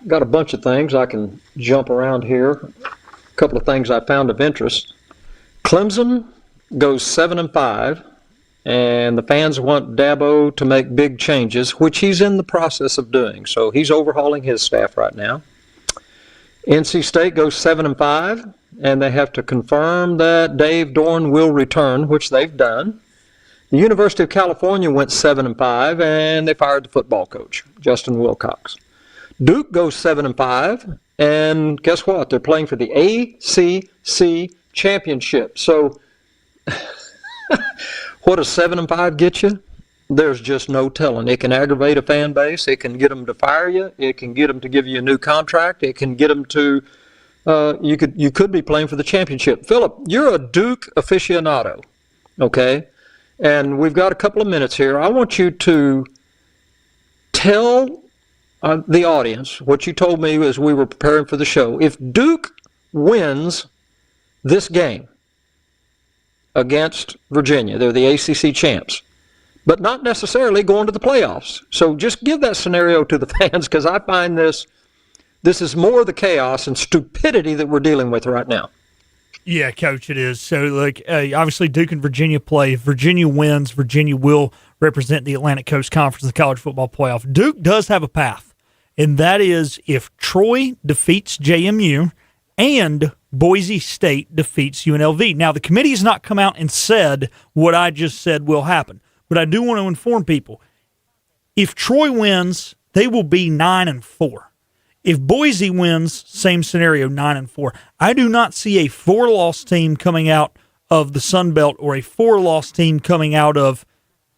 Got a bunch of things. I can jump around here. A couple of things I found of interest. Clemson goes 7-5, and the fans want Dabo to make big changes, which he's in the process of doing. So he's overhauling his staff right now. NC State goes 7-5, and they have to confirm that Dave Dorn will return, which they've done. The University of California went 7-5, and they fired the football coach, Justin Wilcox. Duke goes 7-5, and guess what? They're playing for the ACC championship. So what does 7-5 get you? There's just no telling. It can aggravate a fan base. It can get them to fire you. It can get them to give you a new contract. It can get them to you could be playing for the championship. Philip, you're a Duke aficionado, okay? And we've got a couple of minutes here. I want you to tell the audience what you told me as we were preparing for the show. If Duke wins this game against Virginia, they're the ACC champs, but not necessarily going to the playoffs. So just give that scenario to the fans, because I find this is more the chaos and stupidity that we're dealing with right now. Yeah, Coach, it is. So, obviously Duke and Virginia play. If Virginia wins, Virginia will represent the Atlantic Coast Conference in the college football playoff. Duke does have a path, and that is if Troy defeats JMU and Boise State defeats UNLV. Now, the committee has not come out and said what I just said will happen, but I do want to inform people. If Troy wins, they will be 9-4. If Boise wins, same scenario, 9-4. I do not see a 4-loss team coming out of the Sun Belt or a 4-loss team coming out of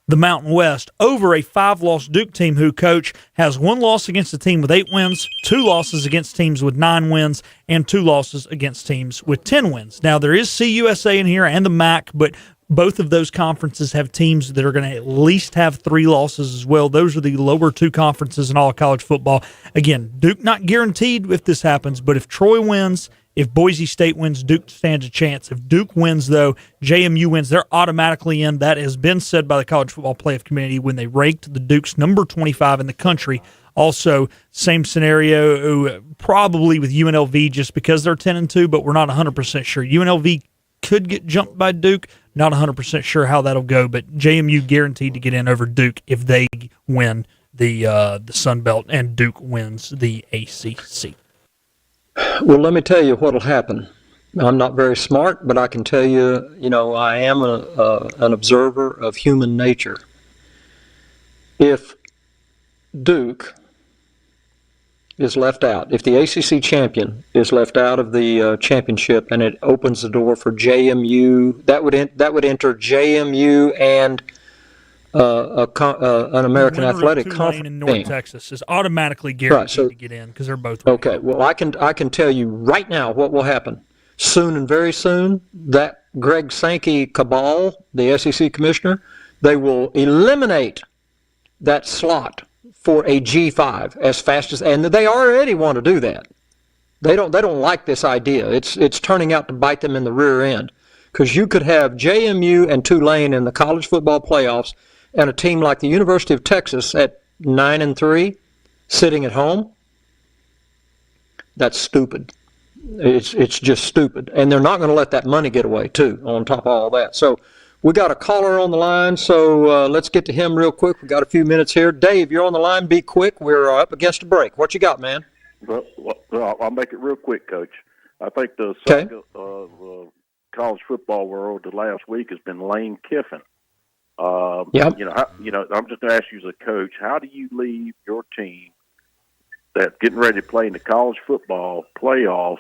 the Mountain West over a 5-loss Duke team who, Coach, has 1 loss against a team with 8 wins, 2 losses against teams with 9 wins, and 2 losses against teams with 10 wins. Now, there is CUSA in here and the MAC, but both of those conferences have teams that are going to at least have 3 losses as well. Those are the lower 2 conferences in all of college football. Again, Duke not guaranteed if this happens, but if Troy wins, if Boise State wins, Duke stands a chance. If Duke wins, though, JMU wins, they're automatically in. That has been said by the college football playoff community when they ranked the Dukes number 25 in the country. Also, same scenario probably with UNLV just because they're 10-2, but we're not 100% sure. UNLV could get jumped by Duke. Not 100% sure how that'll go, but JMU guaranteed to get in over Duke if they win the Sun Belt and Duke wins the ACC. Well, let me tell you what'll happen. I'm not very smart, but I can tell you, I am an observer of human nature. If Duke is left out, if the ACC champion is left out of the championship and it opens the door for JMU, that would enter JMU and an American Athletic Conference in North Texas is automatically guaranteed to get in because they're both right. Okay. Well, I can tell you right now what will happen. soon and very soon, that Greg Sankey cabal, the SEC commissioner, they will eliminate that slot for a G5 as fast as, and they already want to do that. They don't like this idea. It's turning out to bite them in the rear end, because you could have JMU and Tulane in the college football playoffs, and a team like the University of Texas at 9-3 sitting at home. That's stupid. It's just stupid, and they're not going to let that money get away too. On top of all that, so we got a caller on the line. So let's get to him real quick. We got a few minutes here. Dave, you're on the line. Be quick. We're up against a break. What you got, man? Well, I'll make it real quick, Coach. I think the saga of college football world the last week has been Lane Kiffin. Yep. I'm just going to ask you as a coach, how do you leave your team that's getting ready to play in the college football playoffs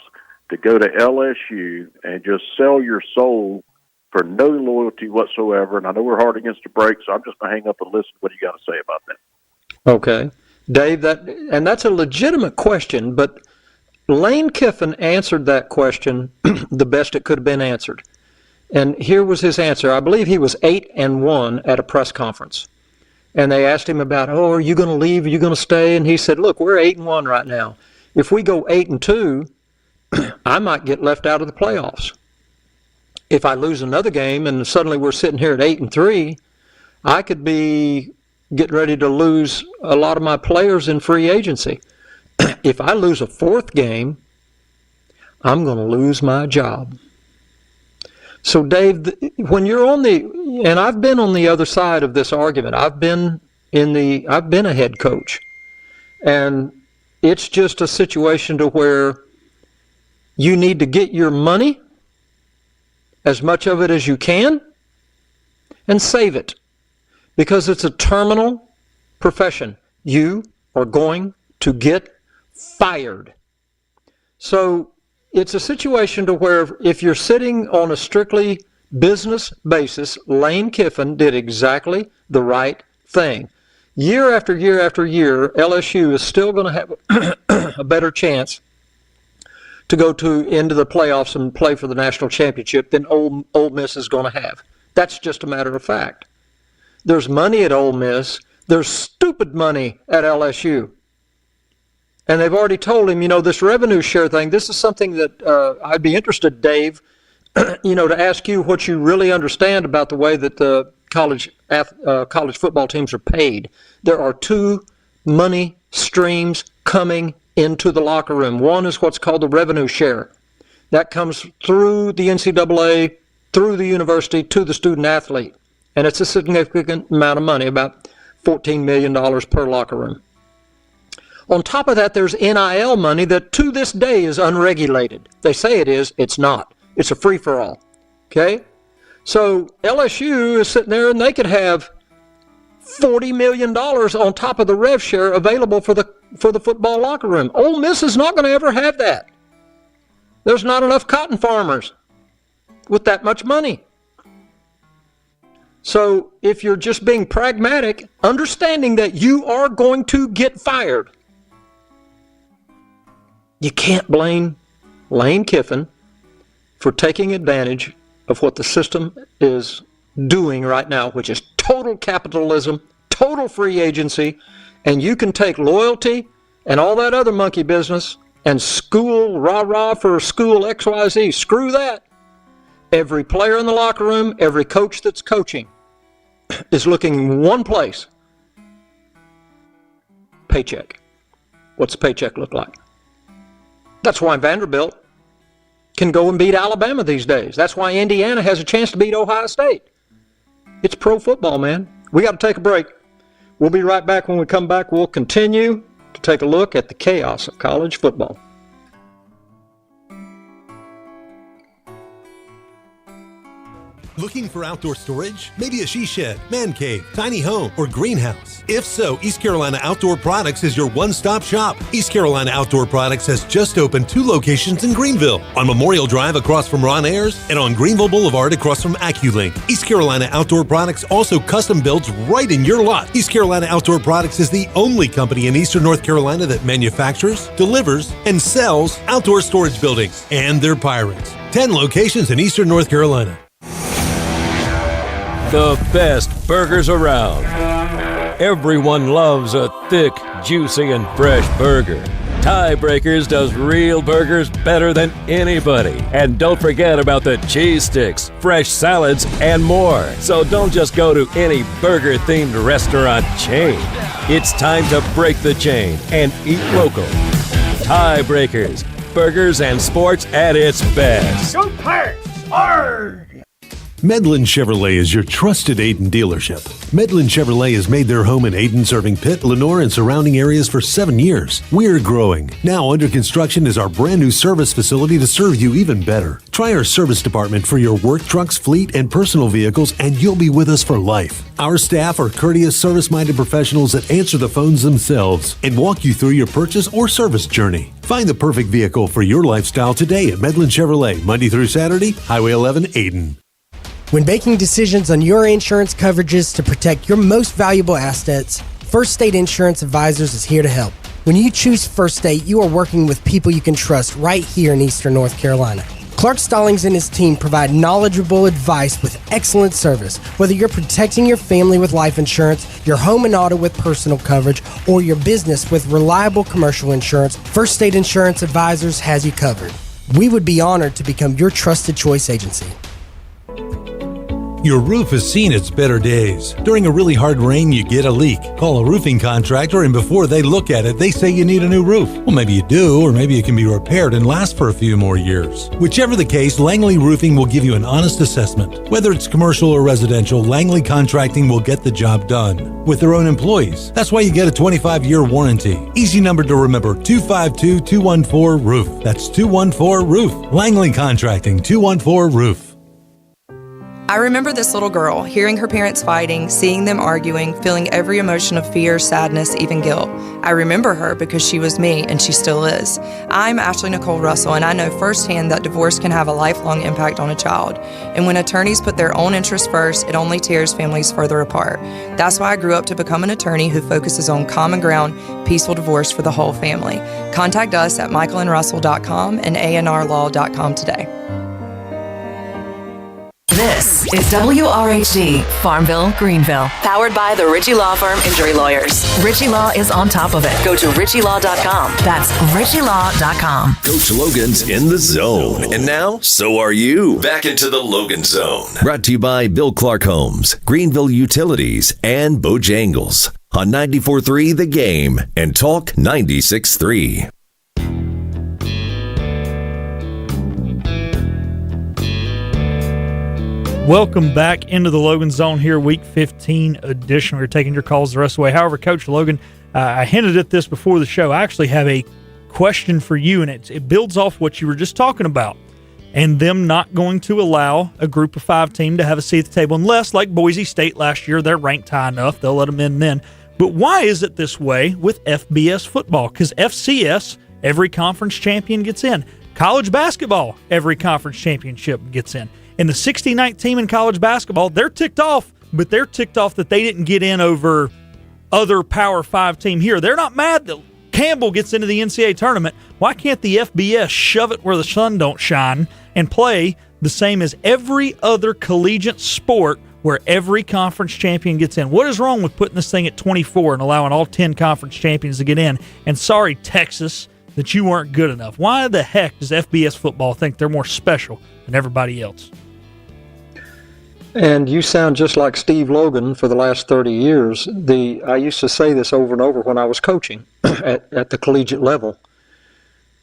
to go to LSU and just sell your soul for no loyalty whatsoever? And I know we're hard against the break, so I'm just going to hang up and listen to what you got to say about that. Okay. Dave, that's a legitimate question, but Lane Kiffin answered that question the best it could have been answered. And here was his answer. I believe he was 8-1 at a press conference. And they asked him about, are you going to leave? Are you going to stay? And he said, look, we're 8-1 right now. If we go 8-2, I might get left out of the playoffs. If I lose another game and suddenly we're sitting here at 8-3, I could be getting ready to lose a lot of my players in free agency. If I lose a fourth game, I'm going to lose my job. So, Dave, when you're and I've been on the other side of this argument. I've been a head coach, and it's just a situation to where you need to get your money, as much of it as you can, and save it, because it's a terminal profession. You are going to get fired. So it's a situation to where if you're sitting on a strictly business basis, Lane Kiffin did exactly the right thing. Year after year after year, LSU is still going to have a better chance to go into the playoffs and play for the national championship than Ole Miss is going to have. That's just a matter of fact. There's money at Ole Miss. There's stupid money at LSU. And they've already told him, this revenue share thing, this is something that I'd be interested, Dave, to ask you what you really understand about the way that the college football teams are paid. There are two money streams coming into the locker room. One is what's called the revenue share. That comes through the NCAA, through the university, to the student athlete. And it's a significant amount of money, about $14 million per locker room. On top of that, there's NIL money that to this day is unregulated. They say it is. It's not. It's a free-for-all. Okay? So LSU is sitting there and they could have $40 million on top of the rev share available for the football locker room. Ole Miss is not going to ever have that. There's not enough cotton farmers with that much money. So if you're just being pragmatic, understanding that you are going to get fired, you can't blame Lane Kiffin for taking advantage of what the system is doing right now, which is total capitalism, total free agency, and you can take loyalty and all that other monkey business and school, rah-rah for school XYZ. Screw that. Every player in the locker room, every coach that's coaching is looking in one place. Paycheck. What's the paycheck look like? That's why Vanderbilt can go and beat Alabama these days. That's why Indiana has a chance to beat Ohio State. It's pro football, man. We got to take a break. We'll be right back. When we come back, we'll continue to take a look at the chaos of college football. Looking for outdoor storage? Maybe a she shed, man cave, tiny home, or greenhouse? If so, East Carolina Outdoor Products is your one-stop shop. East Carolina Outdoor Products has just opened 2 locations in Greenville, on Memorial Drive across from Ron Ayers and on Greenville Boulevard across from AccuLink. East Carolina Outdoor Products also custom builds right in your lot. East Carolina Outdoor Products is the only company in Eastern North Carolina that manufactures, delivers, and sells outdoor storage buildings. And they're pirates. 10 locations in Eastern North Carolina. The best burgers around. Everyone loves a thick, juicy, and fresh burger. Tiebreakers does real burgers better than anybody. And don't forget about the cheese sticks, fresh salads, and more. So don't just go to any burger-themed restaurant chain. It's time to break the chain and eat local. Tiebreakers, burgers and sports at its best. Go Pirates! Arrgh! Medlin Chevrolet is your trusted Ayden dealership. Medlin Chevrolet has made their home in Ayden, serving Pitt, Lenoir, and surrounding areas for 7 years. We're growing. Now under construction is our brand new service facility to serve you even better. Try our service department for your work trucks, fleet, and personal vehicles, and you'll be with us for life. Our staff are courteous, service-minded professionals that answer the phones themselves and walk you through your purchase or service journey. Find the perfect vehicle for your lifestyle today at Medlin Chevrolet, Monday through Saturday, Highway 11, Ayden. When making decisions on your insurance coverages to protect your most valuable assets, First State Insurance Advisors is here to help. When you choose First State, you are working with people you can trust right here in Eastern North Carolina. Clark Stallings and his team provide knowledgeable advice with excellent service. Whether you're protecting your family with life insurance, your home and auto with personal coverage, or your business with reliable commercial insurance, First State Insurance Advisors has you covered. We would be honored to become your trusted choice agency. Your roof has seen its better days. During a really hard rain, you get a leak. Call a roofing contractor, and before they look at it, they say you need a new roof. Well, maybe you do, or maybe it can be repaired and last for a few more years. Whichever the case, Langley Roofing will give you an honest assessment. Whether it's commercial or residential, Langley Contracting will get the job done with their own employees. That's why you get a 25-year warranty. Easy number to remember, 252-214-ROOF. That's 214-ROOF. Langley Contracting, 214-ROOF. I remember this little girl, hearing her parents fighting, seeing them arguing, feeling every emotion of fear, sadness, even guilt. I remember her because she was me, and she still is. I'm Ashley Nicole Russell, and I know firsthand that divorce can have a lifelong impact on a child. And when attorneys put their own interests first, it only tears families further apart. That's why I grew up to become an attorney who focuses on common ground, peaceful divorce for the whole family. Contact us at michaelandrussell.com and anrlaw.com today. This is WRHD, Farmville, Greenville. Powered by the Ritchie Law Firm Injury Lawyers. Ritchie Law is on top of it. Go to ritchielaw.com. That's ritchielaw.com. Coach Logan's in the zone. And now, so are you. Back into the Logan Zone. Brought to you by Bill Clark Homes, Greenville Utilities, and Bojangles. On 94.3 The Game and Talk 96.3. Welcome back into the Logan Zone here, Week 15 edition. We're taking your calls the rest of the way. However, Coach Logan, I hinted at this before the show. I actually have a question for you, and it builds off what you were just talking about, and them not going to allow a Group of 5 team to have a seat at the table unless, like Boise State last year, they're ranked high enough. They'll let them in then. But why is it this way with FBS football? Because FCS, every conference champion gets in. College basketball, every conference championship gets in. And the 69th team in college basketball, they're ticked off, but they're ticked off that they didn't get in over other Power 5 team here. They're not mad that Campbell gets into the NCAA tournament. Why can't the FBS shove it where the sun don't shine and play the same as every other collegiate sport where every conference champion gets in? What is wrong with putting this thing at 24 and allowing all 10 conference champions to get in? And sorry, Texas, that you weren't good enough. Why the heck does FBS football think they're more special than everybody else? And you sound just like Steve Logan for the last 30 years. I used to say this over and over when I was coaching at the collegiate level.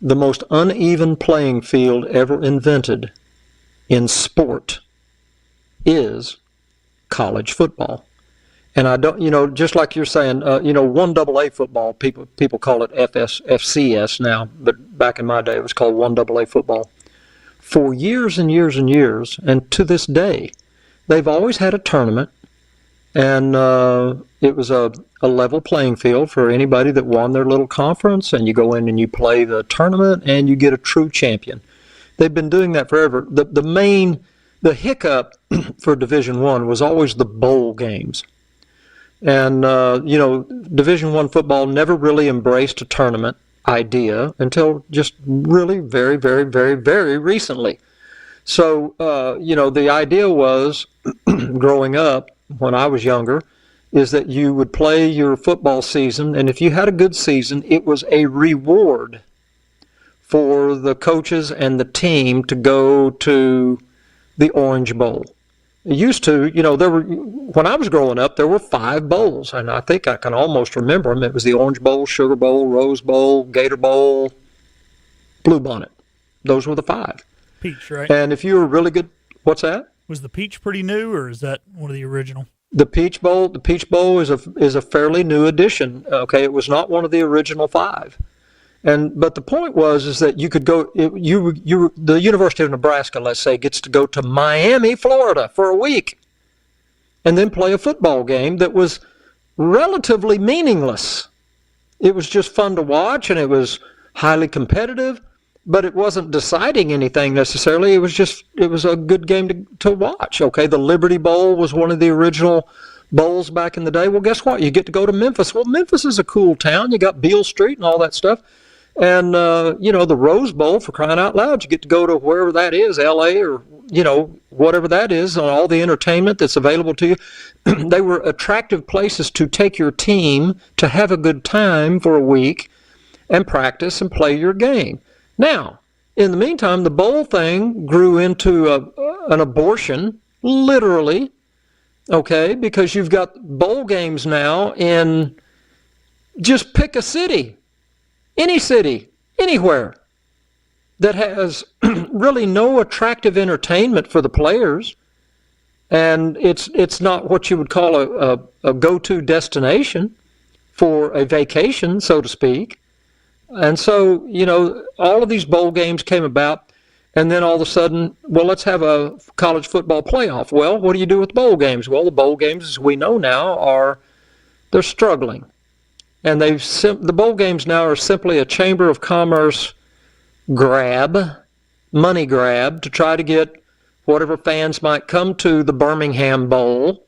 The most uneven playing field ever invented in sport is college football. And I don't, just like you're saying, 1AA football, people call it FCS now, but back in my day it was called 1AA football. For years and years and years, and to this day, they've always had a tournament, and it was a level playing field for anybody that won their little conference, and you go in and you play the tournament, and you get a true champion. They've been doing that forever. The hiccup for Division I was always the bowl games. And, Division I football never really embraced a tournament idea until just really very, very, very, very recently. So, the idea was, growing up, when I was younger, is that you would play your football season, and if you had a good season, it was a reward for the coaches and the team to go to the Orange Bowl. It used to, when I was growing up, there were 5 bowls, and I think I can almost remember them. It was the Orange Bowl, Sugar Bowl, Rose Bowl, Gator Bowl, Bluebonnet. Those were the 5. Peach, right? And if you were really good, what's that? Was the Peach pretty new, or is that one of the original? The Peach Bowl is a fairly new addition. Okay, it was not one of the original 5. But the point is that you could go. The University of Nebraska, let's say, gets to go to Miami, Florida, for a week, and then play a football game that was relatively meaningless. It was just fun to watch, and it was highly competitive, but it wasn't deciding anything necessarily. It was a good game to watch. Okay, the Liberty Bowl was one of the original bowls back in the day. Well, guess what? You get to go to Memphis. Well, Memphis is a cool town. You got Beale Street and all that stuff. And, the Rose Bowl, for crying out loud, you get to go to wherever that is, L.A. or, whatever that is, and all the entertainment that's available to you. They were attractive places to take your team to have a good time for a week and practice and play your game. Now, in the meantime, the bowl thing grew into an abortion, literally, okay, because you've got bowl games now in just pick a city. Any city, anywhere, that has really no attractive entertainment for the players, and it's not what you would call a go-to destination for a vacation, so to speak. And so, all of these bowl games came about, and then all of a sudden, well, let's have a college football playoff. Well, what do you do with bowl games? Well, the bowl games, as we know now, they're struggling. And the bowl games now are simply a Chamber of Commerce money grab, to try to get whatever fans might come to the Birmingham Bowl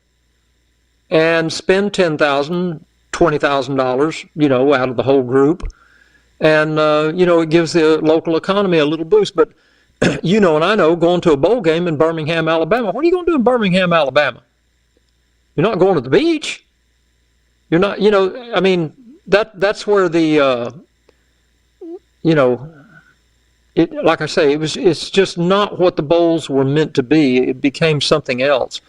and spend $10,000, $20,000, out of the whole group. And, it gives the local economy a little boost. But, and I know, going to a bowl game in Birmingham, Alabama, what are you going to do in Birmingham, Alabama? You're not going to the beach. You're not, that's where the, like I say, it's just not what the bowls were meant to be. It became something else.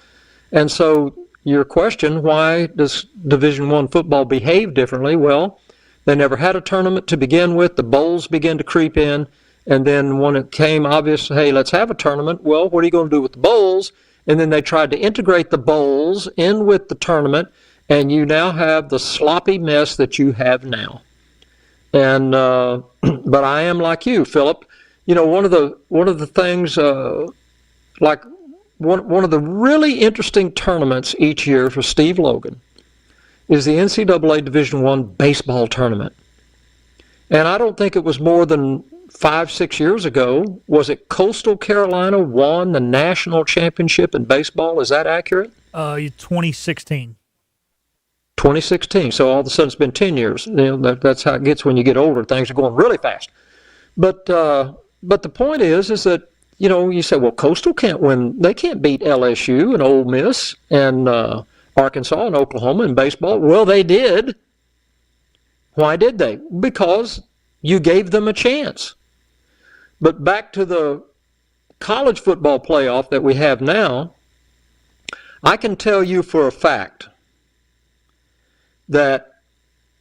And so your question, why does Division I football behave differently? Well, they never had a tournament to begin with. The bowls began to creep in. And then when it came obvious, hey, let's have a tournament, well, what are you going to do with the bowls? And then they tried to integrate the bowls in with the tournament, and you now have the sloppy mess that you have now. And but I am like you, Philip. One of the things, like one of the really interesting tournaments each year for Steve Logan is the NCAA Division I baseball tournament. And I don't think it was more than 5-6 years ago. Was it Coastal Carolina won the national championship in baseball? Is that accurate? 2016. 2016. So all of a sudden it's been 10 years. That's how it gets when you get older. Things are going really fast. But the point is that, you say, well, Coastal can't win. They can't beat LSU and Ole Miss and Arkansas and Oklahoma in baseball. Well, they did. Why did they? Because you gave them a chance. But back to the college football playoff that we have now, I can tell you for a fact that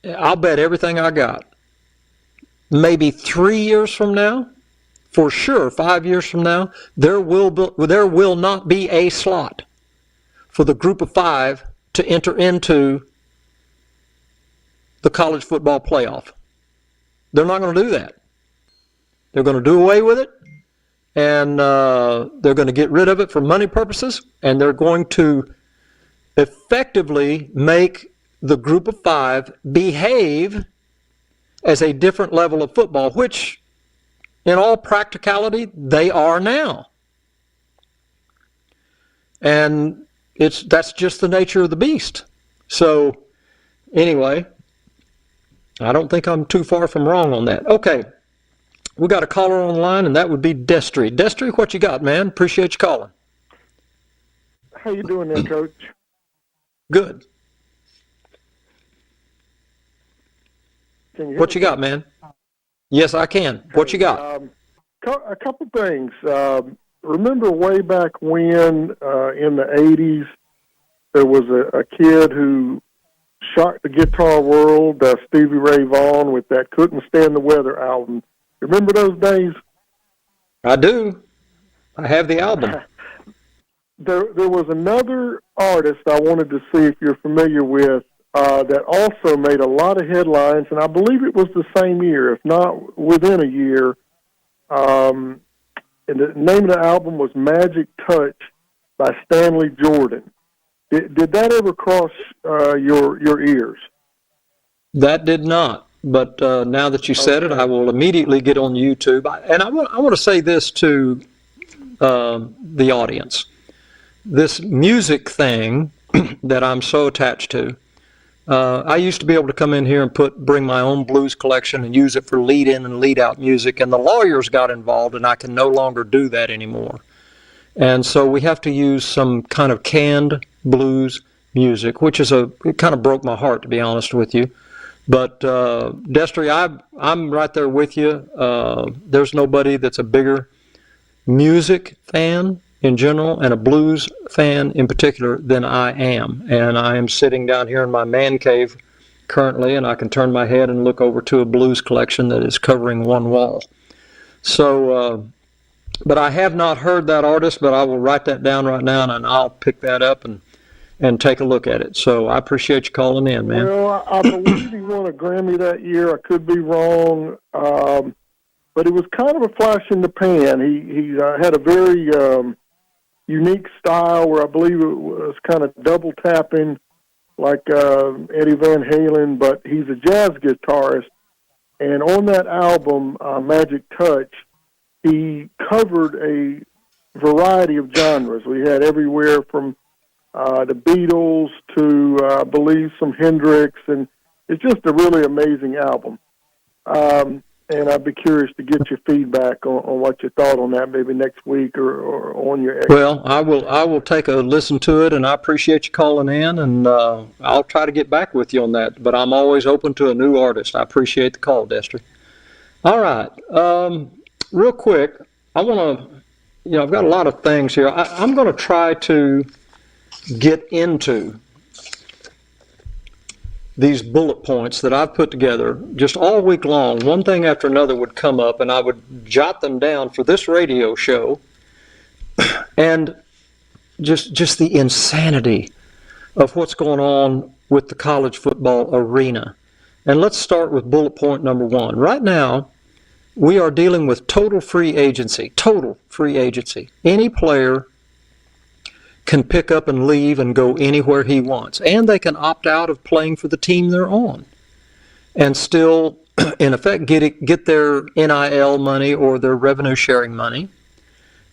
I'll bet everything I got, maybe 3 years from now, for sure 5 years from now, there will not be a slot for the group of 5 to enter into the college football playoff. They're not going to do that. They're going to do away with it, and they're going to get rid of it for money purposes, and they're going to effectively make the group of five behave as a different level of football, which in all practicality they are now. And that's just the nature of the beast. So anyway, I don't think I'm too far from wrong on that. Okay, we got a caller on the line, and that would be Destry. Destry, what you got, man? Appreciate you calling. How you doing there, Coach? Good. Can you hear What you me? got, man? Yes, I can. What you got? A couple things. Remember way back when, in the 80s, there was a kid who shocked the guitar world, Stevie Ray Vaughan, with that Couldn't Stand the Weather album. Remember those days? I do. I have the album. There was another artist I wanted to see if you're familiar with that also made a lot of headlines, and I believe it was the same year, if not within a year. And the name of the album was Magic Touch by Stanley Jordan. Did that ever cross your ears? That did not. But now that you said it, I will immediately get on YouTube. And I want to say this to the audience. This music thing that I'm so attached to, I used to be able to come in here and bring my own blues collection and use it for lead-in and lead-out music, and the lawyers got involved, and I can no longer do that anymore. And so we have to use some kind of canned blues music, which it kind of broke my heart, to be honest with you. But Destry, I'm right there with you. There's nobody that's a bigger music fan in general and a blues fan in particular than I am. And I am sitting down here in my man cave currently, and I can turn my head and look over to a blues collection that is covering one wall. So, but I have not heard that artist, but I will write that down right now, and I'll pick that up and take a look at it. So I appreciate you calling in, man. Well, I believe he won a Grammy that year. I could be wrong. But it was kind of a flash in the pan. He had a very unique style where I believe it was kind of double tapping like Eddie Van Halen, but he's a jazz guitarist. And on that album, Magic Touch, he covered a variety of genres. We had everywhere from the Beatles to, I believe, some Hendrix, and it's just a really amazing album. And I'd be curious to get your feedback on what you thought on that, maybe next week or on your. Well, I will take a listen to it, and I appreciate you calling in, and I'll try to get back with you on that. But I'm always open to a new artist. I appreciate the call, Destry. All right, real quick, I want to, I've got a lot of things here. I'm going to try to get into these bullet points that I've put together just all week long. One thing after another would come up, and I would jot them down for this radio show. And just the insanity of what's going on with the college football arena. And let's start with bullet point number one. Right now, we are dealing with total free agency. Total free agency. Any player can pick up and leave and go anywhere he wants. And they can opt out of playing for the team they're on and still, in effect, get their NIL money or their revenue sharing money.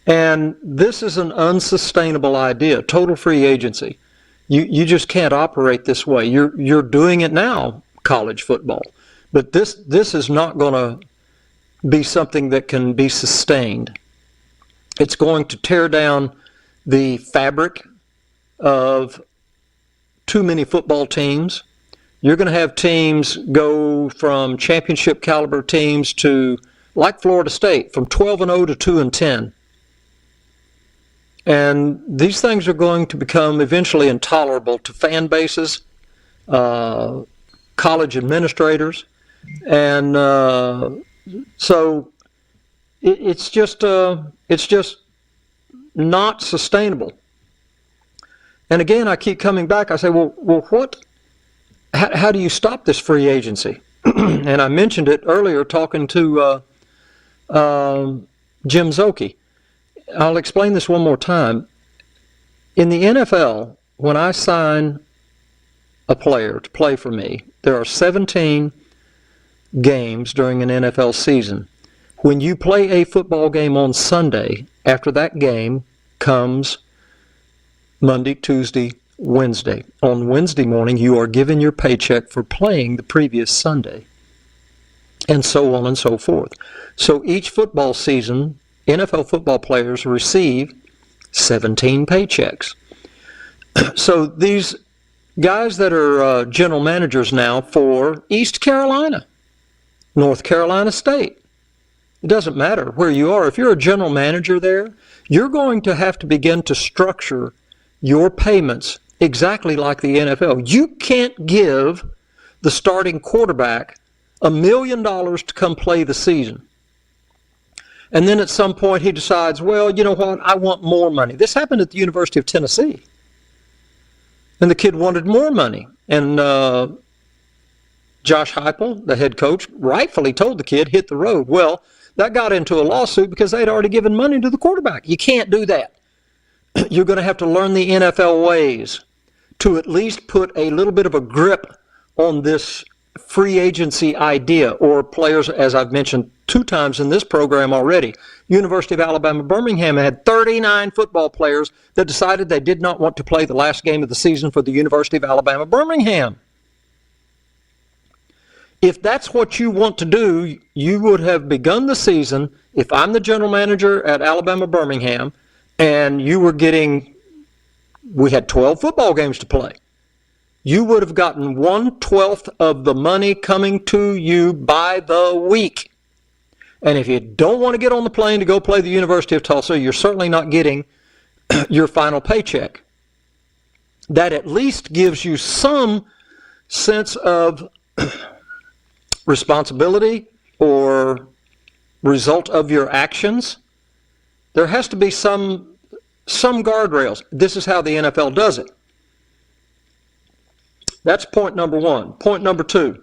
And this is an unsustainable idea, total free agency. You just can't operate this way. You're doing it now, college football. But this is not going to be something that can be sustained. It's going to tear down the fabric of too many football teams. You're going to have teams go from championship caliber teams to, like Florida State, from 12-0 to 2-10. And these things are going to become eventually intolerable to fan bases, college administrators, and so it's just not sustainable. And again, I keep coming back. I say, well, what? How do you stop this free agency? And I mentioned it earlier talking to Jim Zokey. I'll explain this one more time. In the NFL, when I sign a player to play for me, there are 17 games during an NFL season. When you play a football game on Sunday, after that game comes Monday, Tuesday, Wednesday. On Wednesday morning, you are given your paycheck for playing the previous Sunday, and so on and so forth. So each football season, NFL football players receive 17 paychecks. So these guys that are general managers now for East Carolina, North Carolina State, it doesn't matter where you are. If you're a general manager there, you're going to have to begin to structure your payments exactly like the NFL. You can't give the starting quarterback $1 million to come play the season. And then at some point he decides, well, you know what, I want more money. This happened at the University of Tennessee. And the kid wanted more money. And Josh Heupel, the head coach, rightfully told the kid, hit the road. Well, that got into a lawsuit because they'd already given money to the quarterback. You can't do that. You're going to have to learn the NFL ways to at least put a little bit of a grip on this free agency idea, or players, as I've mentioned 2 times in this program already. University of Alabama Birmingham had 39 football players that decided they did not want to play the last game of the season for the University of Alabama Birmingham. If that's what you want to do, you would have begun the season, if I'm the general manager at Alabama Birmingham, and you were getting, we had 12 football games to play. You would have gotten 1/12 of the money coming to you by the week. And if you don't want to get on the plane to go play the University of Tulsa, you're certainly not getting your final paycheck. That at least gives you some sense of responsibility or result of your actions. There has to be some guardrails. This is how the NFL does it. That's point number 1. Point number 2,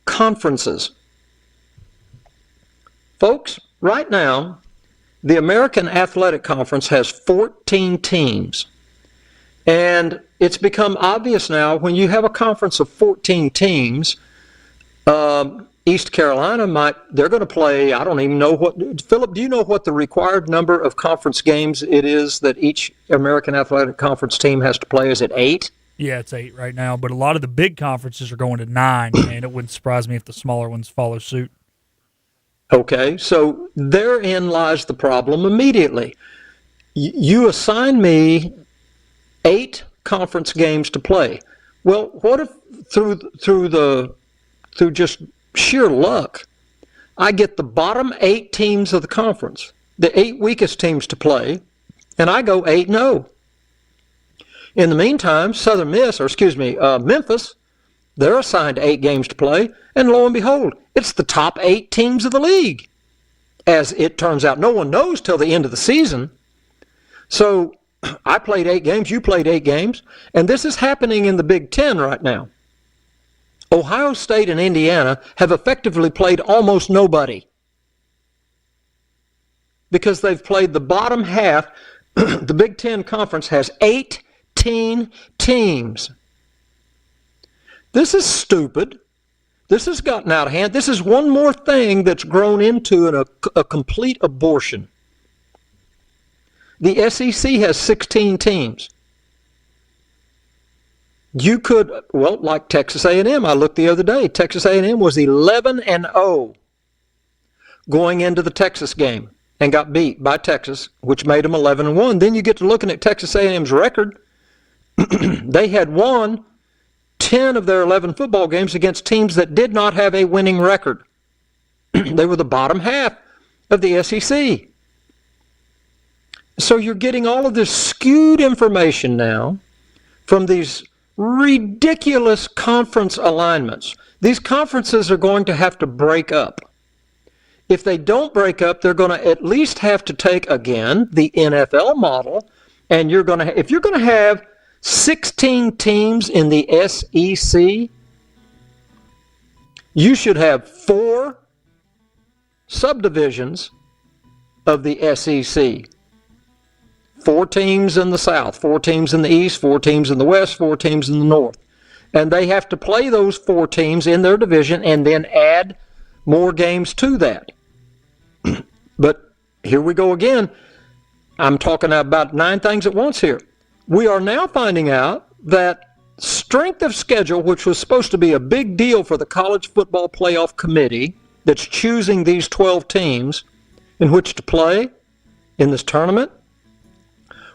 conferences. Folks, right now, the American Athletic Conference has 14 teams. And it's become obvious now when you have a conference of 14 teams, East Carolina they're going to play, I don't even know what, Philip, do you know what the required number of conference games it is that each American Athletic Conference team has to play? Is it 8? Yeah, it's 8 right now, but a lot of the big conferences are going to 9, and it wouldn't surprise me if the smaller ones follow suit. Okay, so therein lies the problem immediately. You assign me 8 conference games to play. Well, what if through just sheer luck, I get the bottom 8 teams of the conference, the 8 weakest teams to play, and I go 8-0. In the meantime, Memphis, they're assigned 8 games to play, and lo and behold, it's the top 8 teams of the league. As it turns out, no one knows till the end of the season. So I played 8 games, you played 8 games, and this is happening in the Big Ten right now. Ohio State and Indiana have effectively played almost nobody because they've played the bottom half. The Big Ten Conference has 18 teams. This is stupid. This has gotten out of hand. This is one more thing that's grown into a complete abortion. The SEC has 16 teams. You could, well, like Texas A&M, I looked the other day. Texas A&M was 11-0 going into the Texas game and got beat by Texas, which made them 11-1. Then you get to looking at Texas A&M's record. They had won 10 of their 11 football games against teams that did not have a winning record. They were the bottom half of the SEC. So you're getting all of this skewed information now from these ridiculous conference alignments. These conferences are going to have to break up. If they don't break up, they're going to at least have to take, again, the NFL model, and if you're going to have 16 teams in the SEC, you should have 4 subdivisions of the SEC. 4 teams in the South, 4 teams in the East, 4 teams in the West, 4 teams in the North. And they have to play those 4 teams in their division and then add more games to that. But here we go again. I'm talking about 9 things at once here. We are now finding out that strength of schedule, which was supposed to be a big deal for the College Football Playoff Committee that's choosing these 12 teams in which to play in this tournament,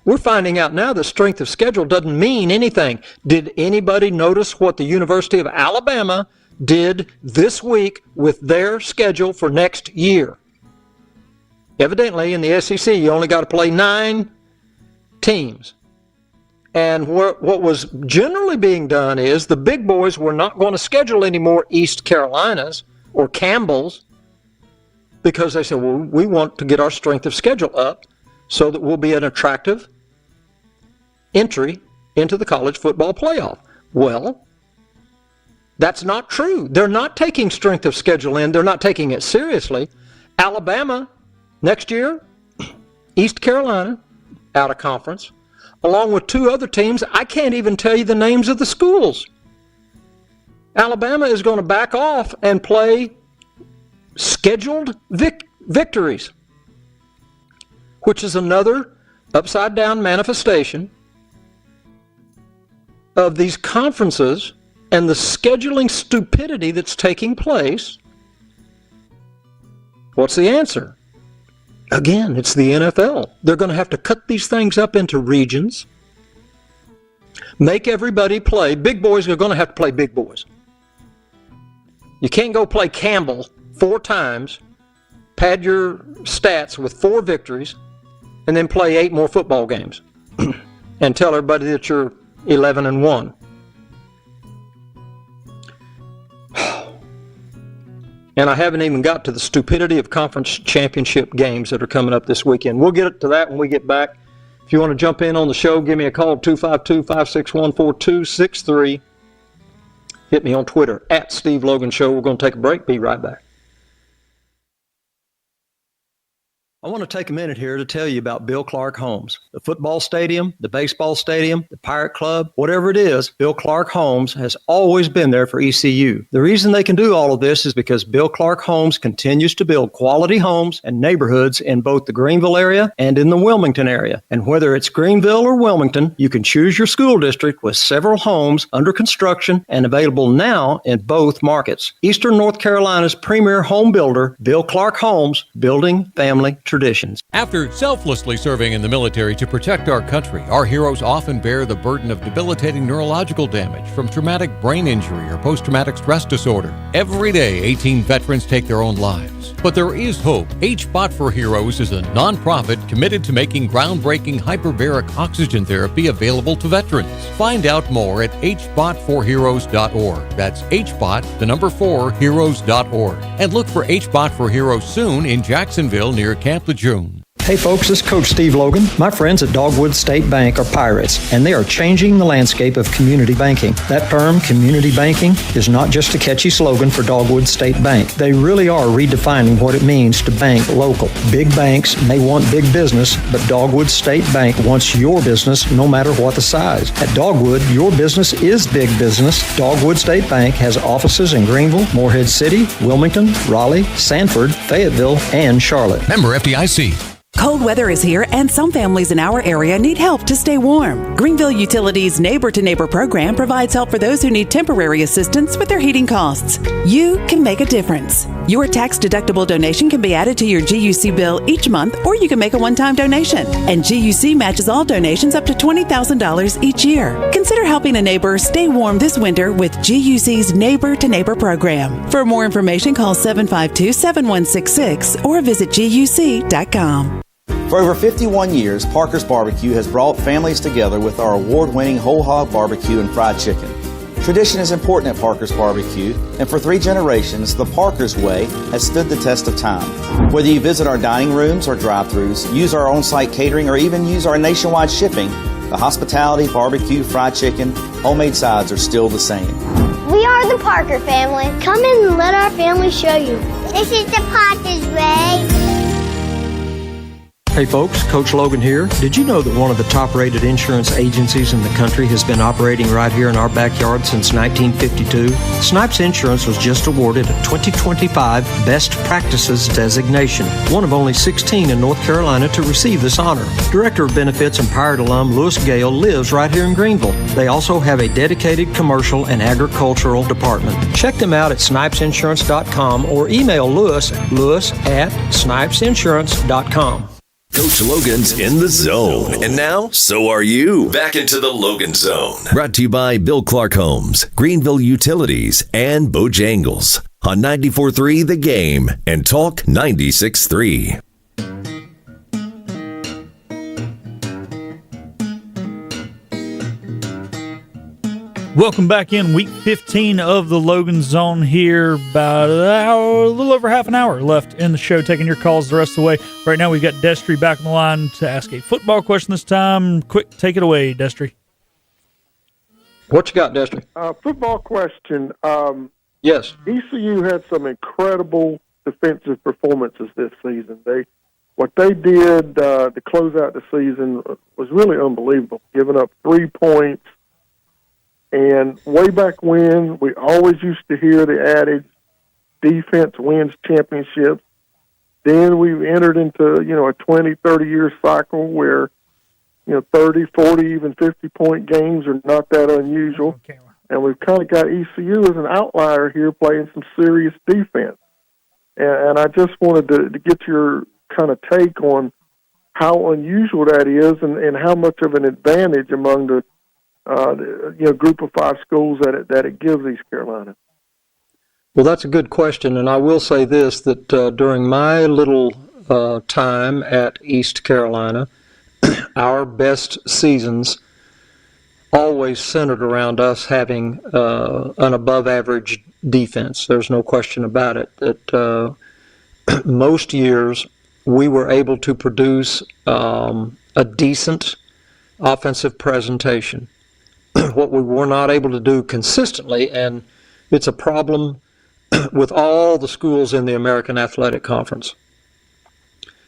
we're finding out now that strength of schedule doesn't mean anything. Did anybody notice what the University of Alabama did this week with their schedule for next year? Evidently, in the SEC, you only got to play 9 teams. And what was generally being done is the big boys were not going to schedule any more East Carolinas or Campbells because they said, well, we want to get our strength of schedule up so that we'll be an attractive entry into the college football playoff. Well, that's not true. They're not taking strength of schedule in. They're not taking it seriously. Alabama, next year, East Carolina, out of conference, along with 2 other teams. I can't even tell you the names of the schools. Alabama is going to back off and play scheduled victories, which is another upside-down manifestation of these conferences and the scheduling stupidity that's taking place. What's the answer? Again, it's the NFL. They're going to have to cut these things up into regions, make everybody play. Big boys are going to have to play big boys. You can't go play Campbell 4 times, pad your stats with 4 victories, and then play 8 more football games and tell everybody that you're 11-1. And I haven't even got to the stupidity of conference championship games that are coming up this weekend. We'll get to that when we get back. If you want to jump in on the show, give me a call, 252-561-4263. Hit me on Twitter, @Steve Logan Show. We're going to take a break. Be right back. I want to take a minute here to tell you about Bill Clark Homes. The football stadium, the baseball stadium, the Pirate Club, whatever it is, Bill Clark Homes has always been there for ECU. The reason they can do all of this is because Bill Clark Homes continues to build quality homes and neighborhoods in both the Greenville area and in the Wilmington area. And whether it's Greenville or Wilmington, you can choose your school district with several homes under construction and available now in both markets. Eastern North Carolina's premier home builder, Bill Clark Homes, building family traditions. After selflessly serving in the military to protect our country, our heroes often bear the burden of debilitating neurological damage from traumatic brain injury or post-traumatic stress disorder. Every day, 18 veterans take their own lives. But there is hope. HBOT for Heroes is a nonprofit committed to making groundbreaking hyperbaric oxygen therapy available to veterans. Find out more at hbotforheroes.org. That's hbot4heroes.org. And look for HBOT for Heroes soon in Jacksonville near Camp Lejeune. Hey folks, this is Coach Steve Logan. My friends at Dogwood State Bank are pirates, and they are changing the landscape of community banking. That term, community banking, is not just a catchy slogan for Dogwood State Bank. They really are redefining what it means to bank local. Big banks may want big business, but Dogwood State Bank wants your business no matter what the size. At Dogwood, your business is big business. Dogwood State Bank has offices in Greenville, Morehead City, Wilmington, Raleigh, Sanford, Fayetteville, and Charlotte. Member FDIC. Cold weather is here, and some families in our area need help to stay warm. Greenville Utilities' Neighbor to Neighbor program provides help for those who need temporary assistance with their heating costs. You can make a difference. Your tax-deductible donation can be added to your GUC bill each month, or you can make a one-time donation. And GUC matches all donations up to $20,000 each year. Consider helping a neighbor stay warm this winter with GUC's Neighbor to Neighbor program. For more information, call 752-7166 or visit GUC.com. For over 51 years, Parker's Barbecue has brought families together with our award-winning whole hog barbecue and fried chicken. Tradition is important at Parker's Barbecue, and for 3 generations, the Parker's Way has stood the test of time. Whether you visit our dining rooms or drive-thrus, use our on-site catering, or even use our nationwide shipping, the hospitality, barbecue, fried chicken, homemade sides are still the same. We are the Parker family. Come in and let our family show you. This is the Parker's Way. Hey folks, Coach Logan here. Did you know that one of the top-rated insurance agencies in the country has been operating right here in our backyard since 1952? Snipes Insurance was just awarded a 2025 Best Practices designation, one of only 16 in North Carolina to receive this honor. Director of Benefits and Pirate alum Lewis Gale lives right here in Greenville. They also have a dedicated commercial and agricultural department. Check them out at snipesinsurance.com or email Lewis at snipesinsurance.com. Coach Logan's in the zone. And now, so are you. Back into the Logan Zone. Brought to you by Bill Clark Homes, Greenville Utilities, and Bojangles. On 94.3 The Game and Talk 96.3. Welcome back in week 15 of the Logan Zone here. About a little over half an hour left in the show, taking your calls the rest of the way. Right now, we've got Destry back on the line to ask a football question this time. Quick, take it away, Destry. What you got, Destry? Football question. Yes. ECU had some incredible defensive performances this season. What they did to close out the season was really unbelievable, giving up 3 points. And way back when, we always used to hear the adage, defense wins championships. Then we entered into, a 20, 30-year cycle where, 30, 40, even 50-point games are not that unusual. Okay. And we've kind of got ECU as an outlier here playing some serious defense. And I just wanted to get your kind of take on how unusual that is and how much of an advantage among the group of 5 schools that it gives East Carolina. Well, that's a good question, and I will say this, that during my little time at East Carolina, our best seasons always centered around us having an above-average defense. There's no question about it. That most years we were able to produce a decent offensive presentation. What we were not able to do consistently, and it's a problem with all the schools in the American Athletic Conference,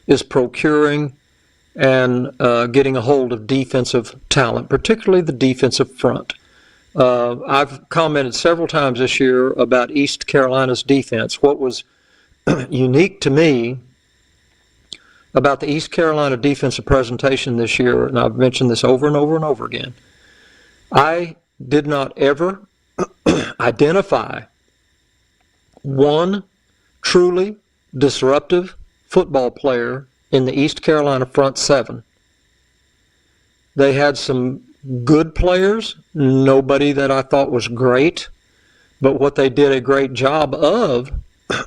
is procuring and getting a hold of defensive talent, particularly the defensive front. I've commented several times this year about East Carolina's defense. What was unique to me about the East Carolina defensive presentation this year, and I've mentioned this over and over and over again, I did not ever identify one truly disruptive football player in the East Carolina front 7. They had some good players, nobody that I thought was great, but what they did a great job of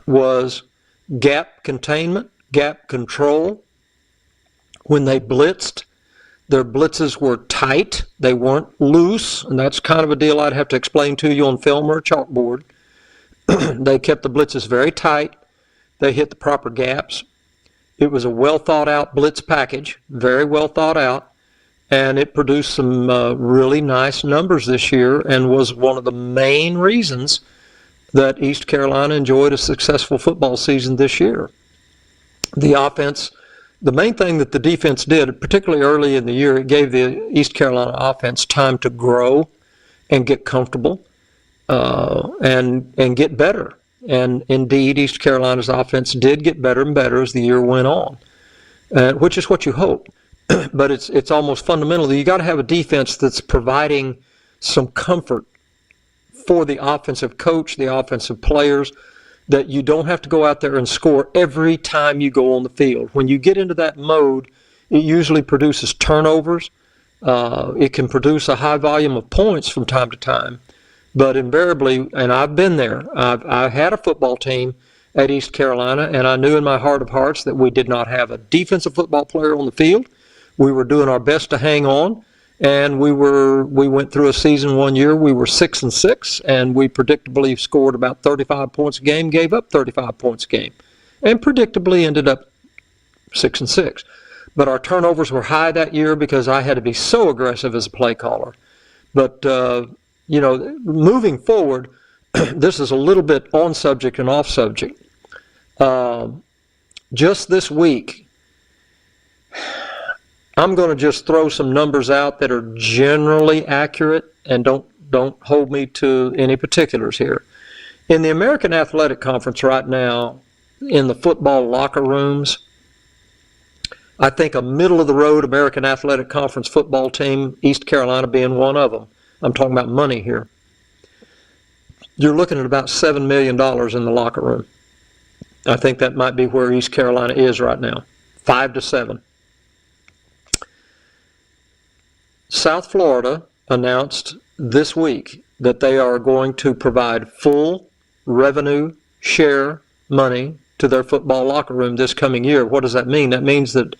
was gap containment, gap control. When they blitzed, their blitzes were tight. They weren't loose, and that's kind of a deal I'd have to explain to you on film or a chalkboard. They kept the blitzes very tight. They hit the proper gaps. It was a well-thought-out blitz package, very well thought out, and it produced some really nice numbers this year and was one of the main reasons that East Carolina enjoyed a successful football season this year. The offense... The main thing that the defense did, particularly early in the year, it gave the East Carolina offense time to grow and get comfortable and get better. And indeed, East Carolina's offense did get better and better as the year went on, which is what you hope. But it's almost fundamental. You got to have a defense that's providing some comfort for the offensive coach, the offensive players, that you don't have to go out there and score every time you go on the field. When you get into that mode, it usually produces turnovers. It can produce a high volume of points from time to time. But invariably, and I've been there, I had a football team at East Carolina, and I knew in my heart of hearts that we did not have a defensive football player on the field. We were doing our best to hang on. And we went through a season one year, we were 6-6, and we predictably scored about 35 points a game, gave up 35 points a game, and predictably ended up 6-6. But our turnovers were high that year because I had to be so aggressive as a play caller. But, moving forward, this is a little bit on subject and off subject. Just this week, I'm going to just throw some numbers out that are generally accurate, and don't hold me to any particulars here. In the American Athletic Conference right now, in the football locker rooms, I think a middle-of-the-road American Athletic Conference football team, East Carolina being one of them, I'm talking about money here, you're looking at about $7 million in the locker room. I think that might be where East Carolina is right now, 5 to 7. South Florida announced this week that they are going to provide full revenue share money to their football locker room this coming year. What does that mean? That means that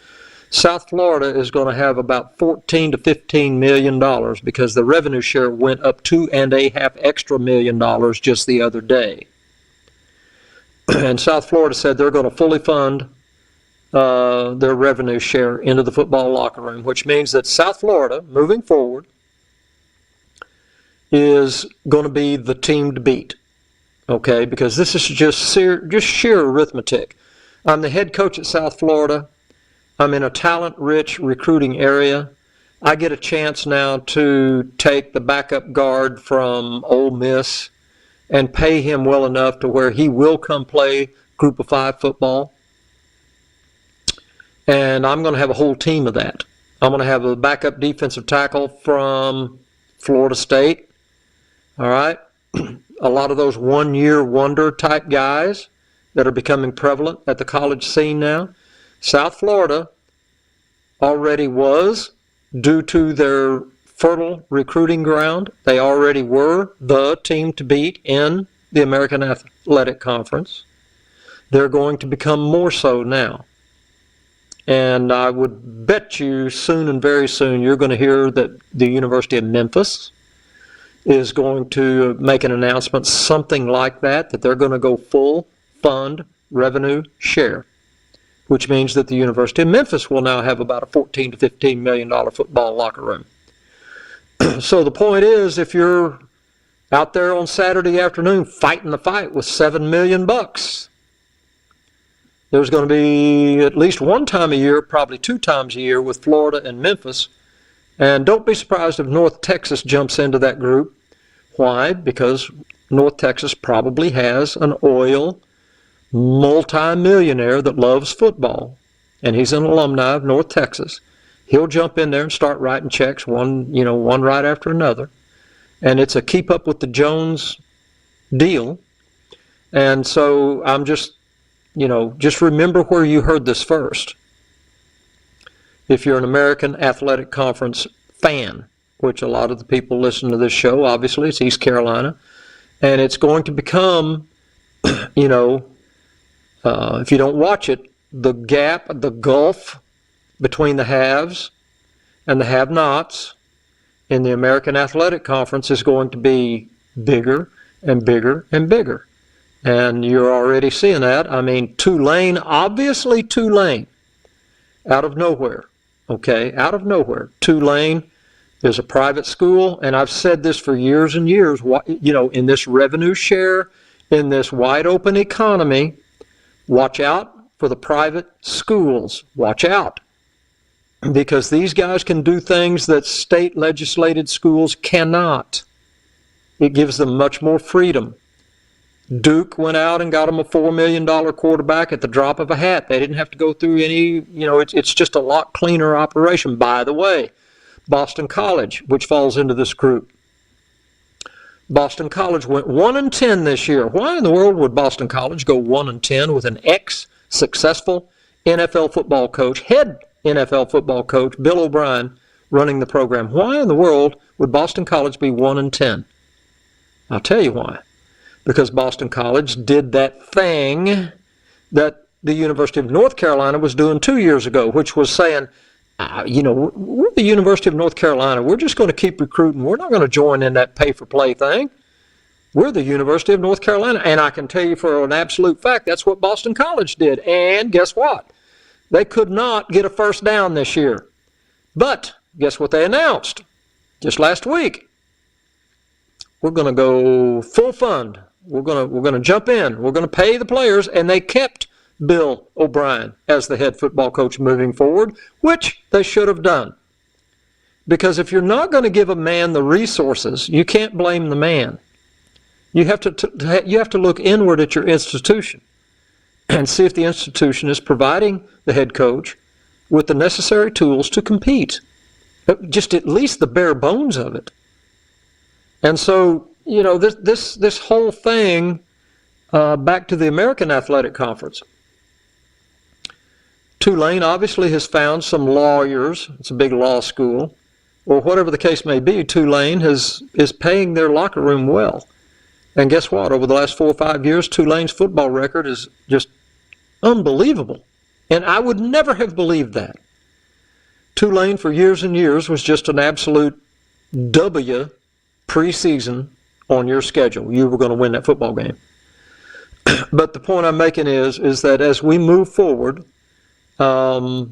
South Florida is going to have about $14 to $15 million because the revenue share went up $2.5 million just the other day. And South Florida said they're going to fully fund their revenue share into the football locker room, which means that South Florida, moving forward, is going to be the team to beat. Okay, because this is just sheer arithmetic. I'm the head coach at South Florida. I'm in a talent-rich recruiting area. I get a chance now to take the backup guard from Ole Miss and pay him well enough to where he will come play Group of 5 football. And I'm going to have a whole team of that. I'm going to have a backup defensive tackle from Florida State. All right? A lot of those one-year wonder type guys that are becoming prevalent at the college scene now. South Florida already was, due to their fertile recruiting ground, they already were the team to beat in the American Athletic Conference. They're going to become more so now. And I would bet you soon and very soon you're going to hear that the University of Memphis is going to make an announcement, something like that they're going to go full fund revenue share, which means that the University of Memphis will now have about a $14 to $15 million football locker room. So the point is, if you're out there on Saturday afternoon fighting the fight with $7 million, there's going to be at least one time a year, probably 2 times a year, with Florida and Memphis. And don't be surprised if North Texas jumps into that group. Why? Because North Texas probably has an oil multi-millionaire that loves football, and he's an alumni of North Texas. He'll jump in there and start writing checks, one right after another. And it's a keep up with the Jones deal. And so I'm just remember where you heard this first. If you're an American Athletic Conference fan, which a lot of the people listen to this show, obviously, it's East Carolina, and it's going to become, if you don't watch it, the gap, the gulf between the haves and the have-nots in the American Athletic Conference is going to be bigger and bigger and bigger. And you're already seeing that. I mean, Tulane, obviously Tulane, out of nowhere, okay, out of nowhere. Tulane is a private school, and I've said this for years and years, in this revenue share, in this wide open economy, watch out for the private schools. Watch out. Because these guys can do things that state legislated schools cannot. It gives them much more freedom. Duke went out and got them a $4 million quarterback at the drop of a hat. They didn't have to go through any, it's just a lot cleaner operation. By the way, Boston College, which falls into this group. Boston College went 1-10 this year. Why in the world would Boston College go 1-10 with an ex-successful NFL football coach, head NFL football coach, Bill O'Brien, running the program? Why in the world would Boston College be 1-10? I'll tell you why. Because Boston College did that thing that the University of North Carolina was doing 2 years ago, which was saying, we're the University of North Carolina. We're just going to keep recruiting. We're not going to join in that pay-for-play thing. We're the University of North Carolina. And I can tell you for an absolute fact, that's what Boston College did. And guess what? They could not get a first down this year. But guess what they announced just last week? We're going to go full fund. We're going to jump in. We're going to pay the players, and they kept Bill O'Brien as the head football coach moving forward, which they should have done. Because if you're not going to give a man the resources, you can't blame the man. You have to look inward at your institution and see if the institution is providing the head coach with the necessary tools to compete. Just at least the bare bones of it. And so, this whole thing, back to the American Athletic Conference. Tulane obviously has found some lawyers. It's a big law school. Or whatever the case may be, Tulane is paying their locker room well. And guess what? Over the last 4 or 5 years, Tulane's football record is just unbelievable. And I would never have believed that. Tulane for years and years was just an absolute W preseason on your schedule. You were going to win that football game. But the point I'm making is that as we move forward, you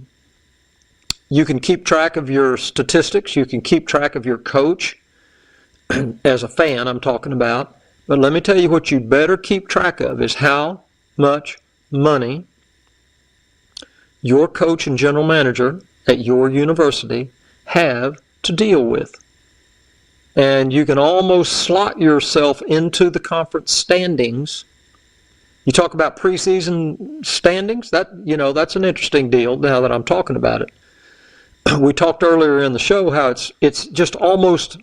can keep track of your statistics. You can keep track of your coach. As a fan, I'm talking about. But let me tell you what you better keep track of is how much money your coach and general manager at your university have to deal with. And you can almost slot yourself into the conference standings. You talk about preseason standings, that's an interesting deal now that I'm talking about it. We talked earlier in the show how it's just almost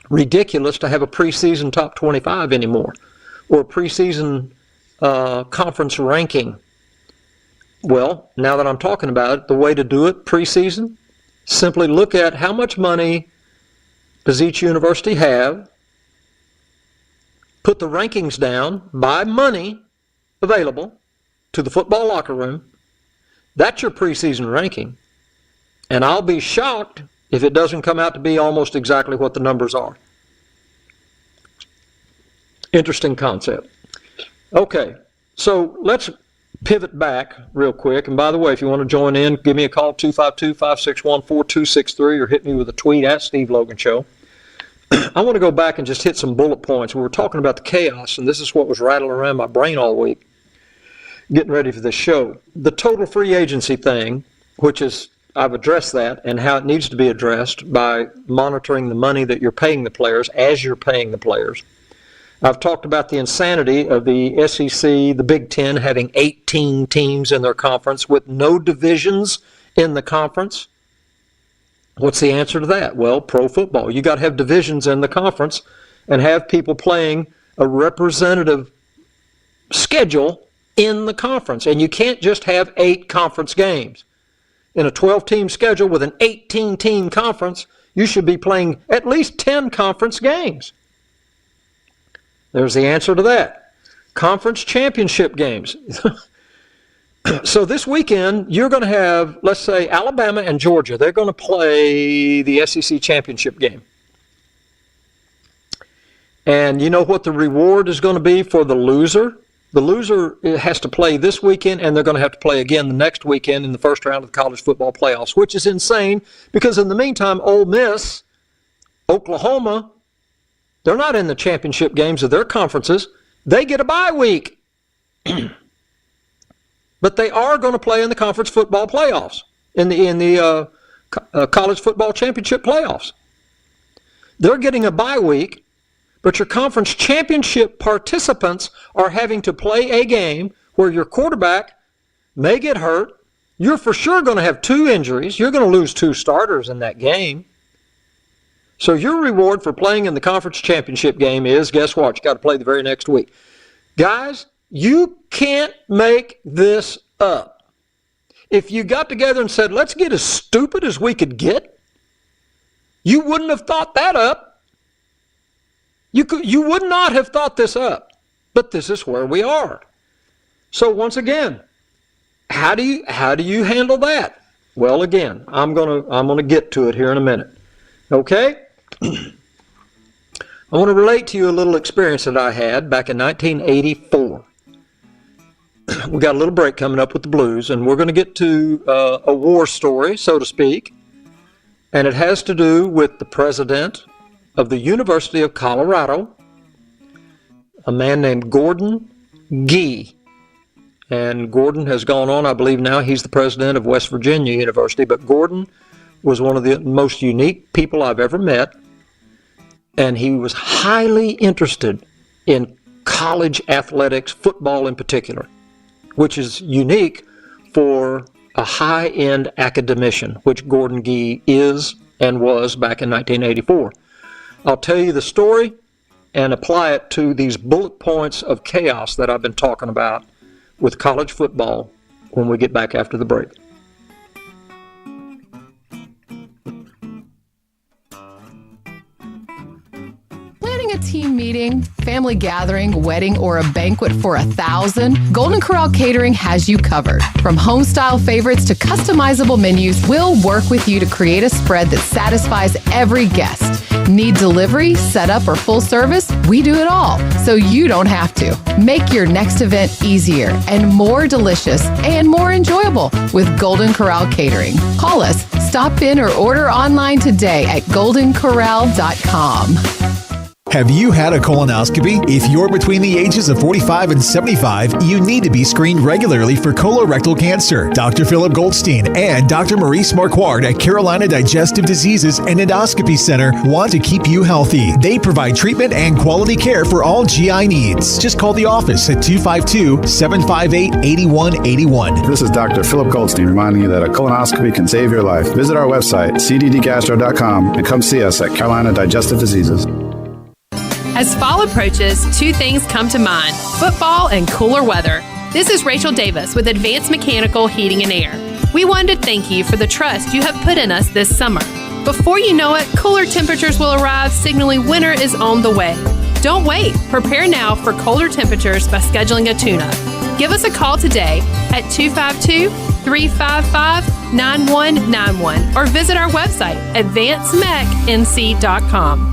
ridiculous to have a preseason top 25 anymore, or a preseason conference ranking. Well, now that I'm talking about it, the way to do it preseason, simply look at how much money does each university have, put the rankings down by money available to the football locker room. That's your preseason ranking. And I'll be shocked if it doesn't come out to be almost exactly what the numbers are. Interesting concept. Okay, so let's pivot back real quick. And by the way, if you want to join in, give me a call, 252-561-4263, or hit me with a tweet at Steve Logan Show. I want to go back and just hit some bullet points. We were talking about the chaos, and this is what was rattling around my brain all week, getting ready for this show. The total free agency thing, which is, I've addressed that, and how it needs to be addressed by monitoring the money that you're paying the players as you're paying the players. I've talked about the insanity of the SEC, the Big Ten, having 18 teams in their conference with no divisions in the conference. What's the answer to that? Well, pro football. You got to have divisions in the conference and have people playing a representative schedule in the conference. And you can't just have 8 conference games. In a 12-team schedule with an 18-team conference, you should be playing at least 10 conference games. There's the answer to that. Conference championship games. So this weekend, you're going to have, let's say, Alabama and Georgia. They're going to play the SEC championship game. And you know what the reward is going to be for the loser? The loser has to play this weekend, and they're going to have to play again the next weekend in the first round of the college football playoffs, which is insane because in the meantime, Ole Miss, Oklahoma, they're not in the championship games of their conferences. They get a bye week. But they are going to play in the conference football playoffs, in the college football championship playoffs. They're getting a bye week, but your conference championship participants are having to play a game where your quarterback may get hurt. You're for sure going to have 2 injuries. You're going to lose 2 starters in that game. So your reward for playing in the conference championship game is, guess what? You got to play the very next week. Guys, you can't make this up. If you got together and said, let's get as stupid as we could get, you wouldn't have thought that up. You would not have thought this up. But this is where we are. So once again, how do you handle that? Well, again, I'm gonna get to it here in a minute. Okay? I want to relate to you a little experience that I had back in 1984. We got a little break coming up with the Blues, and we're going to get to a war story, so to speak, and it has to do with the president of the University of Colorado, a man named Gordon Gee. And Gordon has gone on, I believe now he's the president of West Virginia University, but Gordon was one of the most unique people I've ever met, and he was highly interested in college athletics, football in particular, which is unique for a high-end academician, which Gordon Gee is and was back in 1984. I'll tell you the story and apply it to these bullet points of chaos that I've been talking about with college football when we get back after the break. Planning a team meeting, family gathering, wedding, or a banquet for 1,000? Golden Corral Catering has you covered. From home-style favorites to customizable menus, we'll work with you to create a spread that satisfies every guest. Need delivery, setup, or full service? We do it all, so you don't have to. Make your next event easier and more delicious and more enjoyable with Golden Corral Catering. Call us, stop in, or order online today at goldencorral.com. Have you had a colonoscopy? If you're between the ages of 45 and 75, you need to be screened regularly for colorectal cancer. Dr. Philip Goldstein and Dr. Maurice Marquardt at Carolina Digestive Diseases and Endoscopy Center want to keep you healthy. They provide treatment and quality care for all GI needs. Just call the office at 252-758-8181. This is Dr. Philip Goldstein reminding you that a colonoscopy can save your life. Visit our website, cddgastro.com, and come see us at Carolina Digestive Diseases. As fall approaches, two things come to mind: football and cooler weather. This is Rachel Davis with Advanced Mechanical Heating and Air. We wanted to thank you for the trust you have put in us this summer. Before you know it, cooler temperatures will arrive, signaling winter is on the way. Don't wait. Prepare now for colder temperatures by scheduling a tune-up. Give us a call today at 252-355-9191 or visit our website, advancedmechnc.com.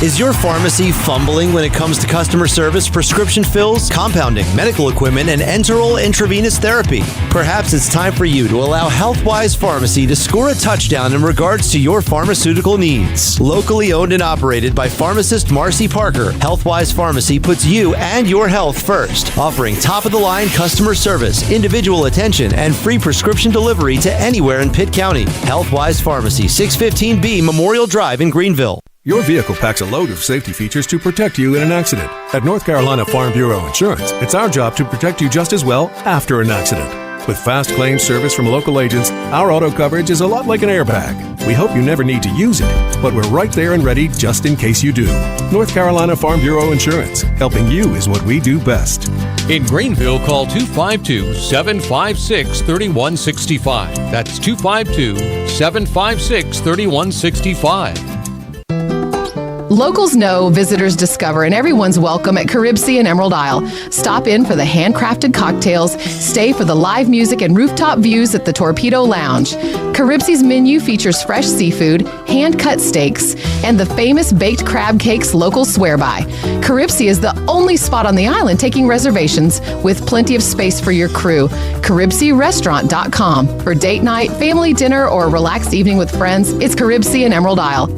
Is your pharmacy fumbling when it comes to customer service, prescription fills, compounding, medical equipment, and enteral intravenous therapy? Perhaps it's time for you to allow HealthWise Pharmacy to score a touchdown in regards to your pharmaceutical needs. Locally owned and operated by pharmacist Marcy Parker, HealthWise Pharmacy puts you and your health first, offering top-of-the-line customer service, individual attention, and free prescription delivery to anywhere in Pitt County. HealthWise Pharmacy, 615B Memorial Drive in Greenville. Your vehicle packs a load of safety features to protect you in an accident. At North Carolina Farm Bureau Insurance, it's our job to protect you just as well after an accident. With fast claim service from local agents, our auto coverage is a lot like an airbag. We hope you never need to use it, but we're right there and ready just in case you do. North Carolina Farm Bureau Insurance, helping you is what we do best. In Greenville, call 252-756-3165. That's 252-756-3165. Locals know, visitors discover, and everyone's welcome at Caribsea and Emerald Isle. Stop in for the handcrafted cocktails, stay for the live music and rooftop views at the Torpedo Lounge. Caribsea's menu features fresh seafood, hand-cut steaks, and the famous baked crab cakes locals swear by. Caribsea is the only spot on the island taking reservations with plenty of space for your crew. CaribseaRestaurant.com. For date night, family dinner, or a relaxed evening with friends, it's Caribsea and Emerald Isle.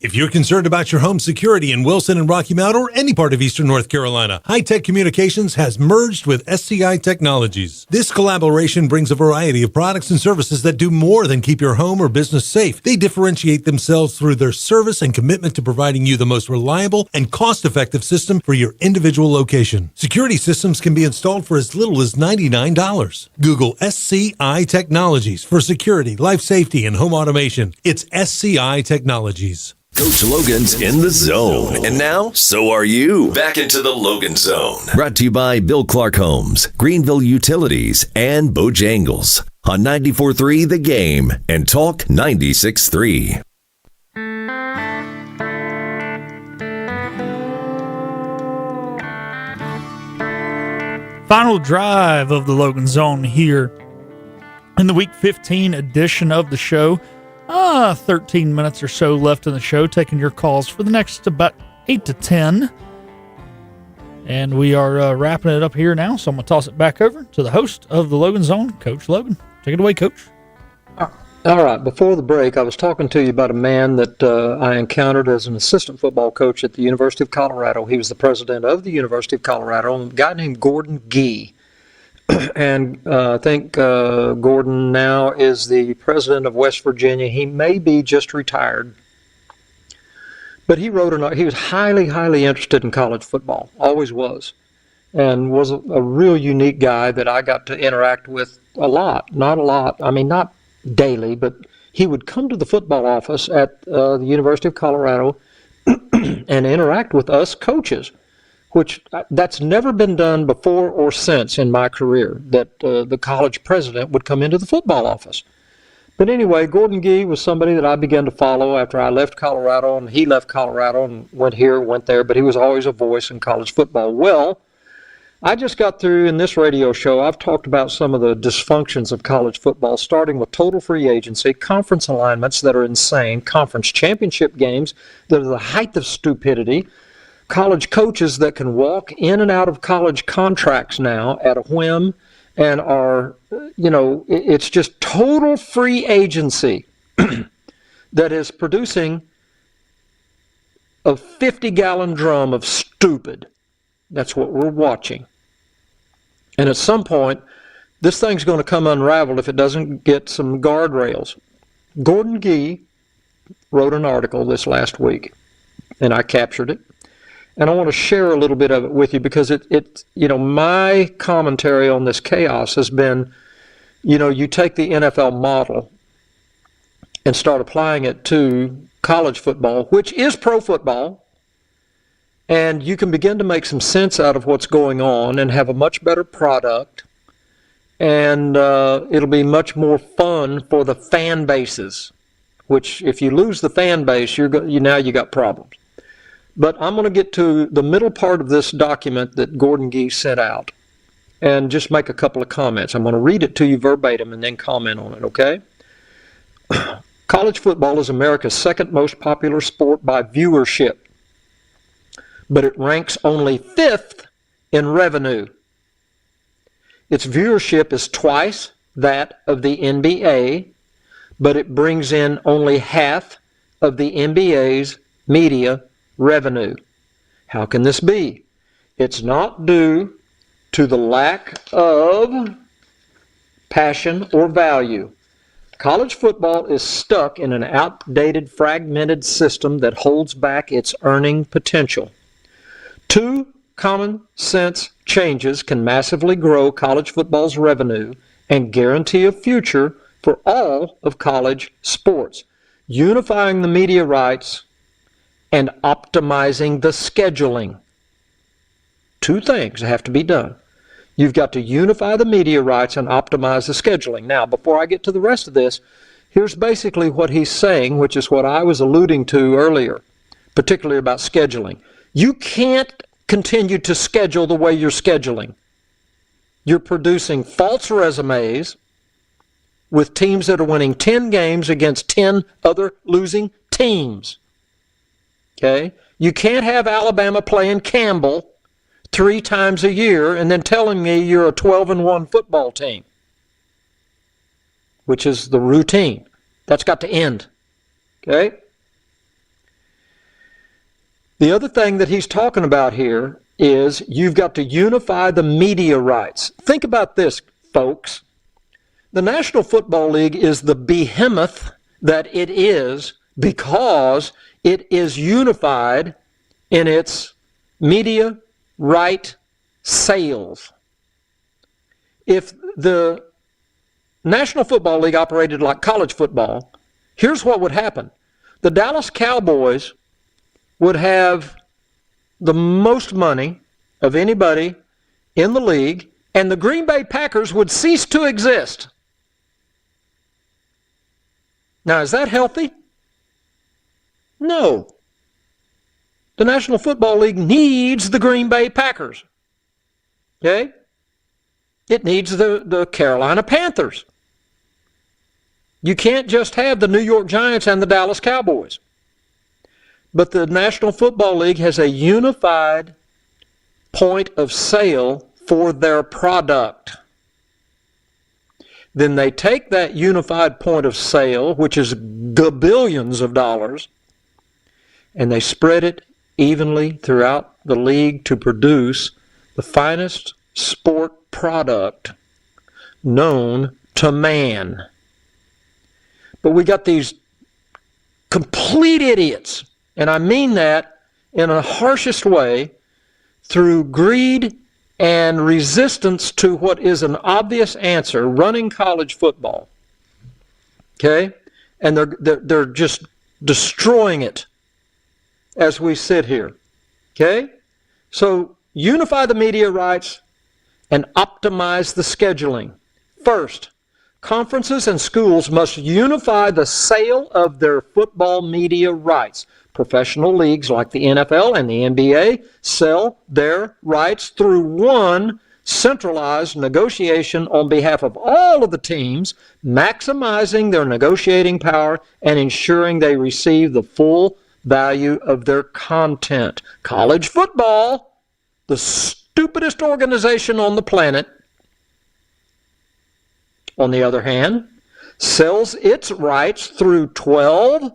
If you're concerned about your home security in Wilson and Rocky Mount or any part of eastern North Carolina, High-Tech Communications has merged with SCI Technologies. This collaboration brings a variety of products and services that do more than keep your home or business safe. They differentiate themselves through their service and commitment to providing you the most reliable and cost-effective system for your individual location. Security systems can be installed for as little as $99. Google SCI Technologies for security, life safety, and home automation. It's SCI Technologies. Coach Logan's in the zone. And now, so are you. Back into the Logan Zone. Brought to you by Bill Clark Homes, Greenville Utilities, and Bojangles. On 94.3 The Game and Talk 96.3. Final drive of the Logan Zone here in the Week 15 edition of the show. 13 minutes or so left in the show, taking your calls for the next about 8 to 10. And we are wrapping it up here now, so I'm going to toss it back over to the host of the Logan Zone, Coach Logan. Take it away, Coach. All right, before the break, I was talking to you about a man that I encountered as an assistant football coach at the University of Colorado. He was the president of the University of Colorado, a guy named Gordon Gee. And I think Gordon now is the president of West Virginia. He may be just retired. But he was highly, highly interested in college football, always was, and was a real unique guy that I got to interact with not daily, but he would come to the football office at the University of Colorado and interact with us coaches, which that's never been done before or since in my career, that the college president would come into the football office. But anyway, Gordon Gee was somebody that I began to follow after I left Colorado, and he left Colorado and went here, went there, but he was always a voice in college football. Well, I just got through in this radio show, I've talked about some of the dysfunctions of college football, starting with total free agency, conference alignments that are insane, conference championship games that are the height of stupidity, college coaches that can walk in and out of college contracts now at a whim and are, it's just total free agency that is producing a 50-gallon drum of stupid. That's what we're watching. And at some point, this thing's going to come unraveled if it doesn't get some guardrails. Gordon Gee wrote an article this last week, and I captured it. And I want to share a little bit of it with you because my commentary on this chaos has been, you take the NFL model and start applying it to college football, which is pro football, and you can begin to make some sense out of what's going on and have a much better product, and it'll be much more fun for the fan bases, which if you lose the fan base, now you got problems. But I'm going to get to the middle part of this document that Gordon Gee sent out and just make a couple of comments. I'm going to read it to you verbatim and then comment on it, okay? College football is America's second most popular sport by viewership, but it ranks only 5th in revenue. Its viewership is twice that of the NBA, but it brings in only half of the NBA's media revenue. How can this be? It's not due to the lack of passion or value. College football is stuck in an outdated, fragmented system that holds back its earning potential. 2 common sense changes can massively grow college football's revenue and guarantee a future for all of college sports. Unifying the media rights and optimizing the scheduling. 2 things have to be done. You've got to unify the media rights and optimize the scheduling. Now, before I get to the rest of this, here's basically what he's saying, which is what I was alluding to earlier, particularly about scheduling. You can't continue to schedule the way you're scheduling. You're producing false resumes with teams that are winning 10 games against 10 other losing teams. Okay? You can't have Alabama playing Campbell 3 times a year and then telling me you're a 12-1 football team, which is the routine. That's got to end. Okay? The other thing that he's talking about here is you've got to unify the media rights. Think about this, folks. The National Football League is the behemoth that it is because it is unified in its media right sales. If the National Football League operated like college football, here's what would happen. The Dallas Cowboys would have the most money of anybody in the league, and the Green Bay Packers would cease to exist. Now, is that healthy? No. The National Football League needs the Green Bay Packers. Okay? It needs the Carolina Panthers. You can't just have the New York Giants and the Dallas Cowboys. But the National Football League has a unified point of sale for their product. Then they take that unified point of sale, which is billions of dollars, and they spread it evenly throughout the league to produce the finest sport product known to man. But we got these complete idiots, and I mean that in the harshest way, through greed and resistance to what is an obvious answer, running college football. Okay? And they're just destroying it as we sit here. Okay? So unify the media rights and optimize the scheduling. First, conferences and schools must unify the sale of their football media rights. Professional leagues like the NFL and the NBA sell their rights through one centralized negotiation on behalf of all of the teams, maximizing their negotiating power and ensuring they receive the full value of their content. College football, the stupidest organization on the planet, on the other hand, sells its rights through 12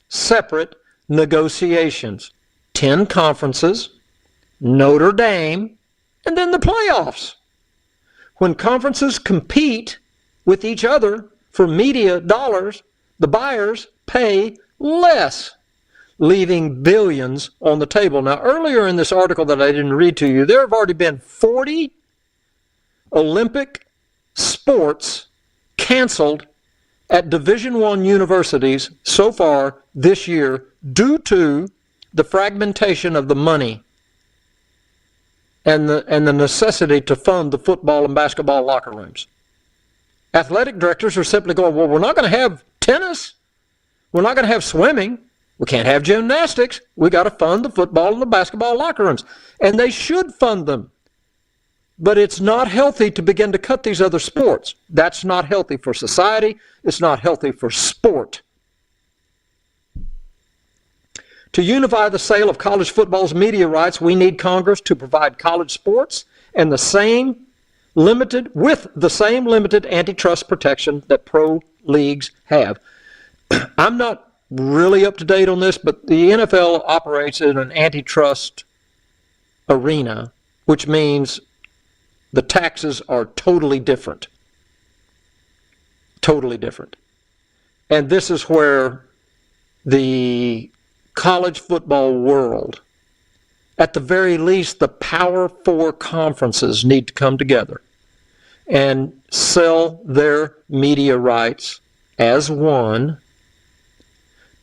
separate negotiations, 10 conferences, Notre Dame, and then the playoffs. When conferences compete with each other for media dollars, the buyers pay less, leaving billions on the table. Now, earlier in this article that I didn't read to you, there have already been 40 Olympic sports canceled at Division I universities so far this year due to the fragmentation of the money and the necessity to fund the football and basketball locker rooms. Athletic directors are simply going, well, we're not going to have tennis. We're not going to have swimming. We can't have gymnastics. We got to fund the football and the basketball locker rooms. And they should fund them. But it's not healthy to begin to cut these other sports. That's not healthy for society. It's not healthy for sport. To unify the sale of college football's media rights, we need Congress to provide college sports and with the same limited antitrust protection that pro leagues have. I'm not really up to date on this, but the NFL operates in an antitrust arena, which means the taxes are totally different. Totally different. And this is where the college football world, at the very least, the Power Four conferences need to come together and sell their media rights as one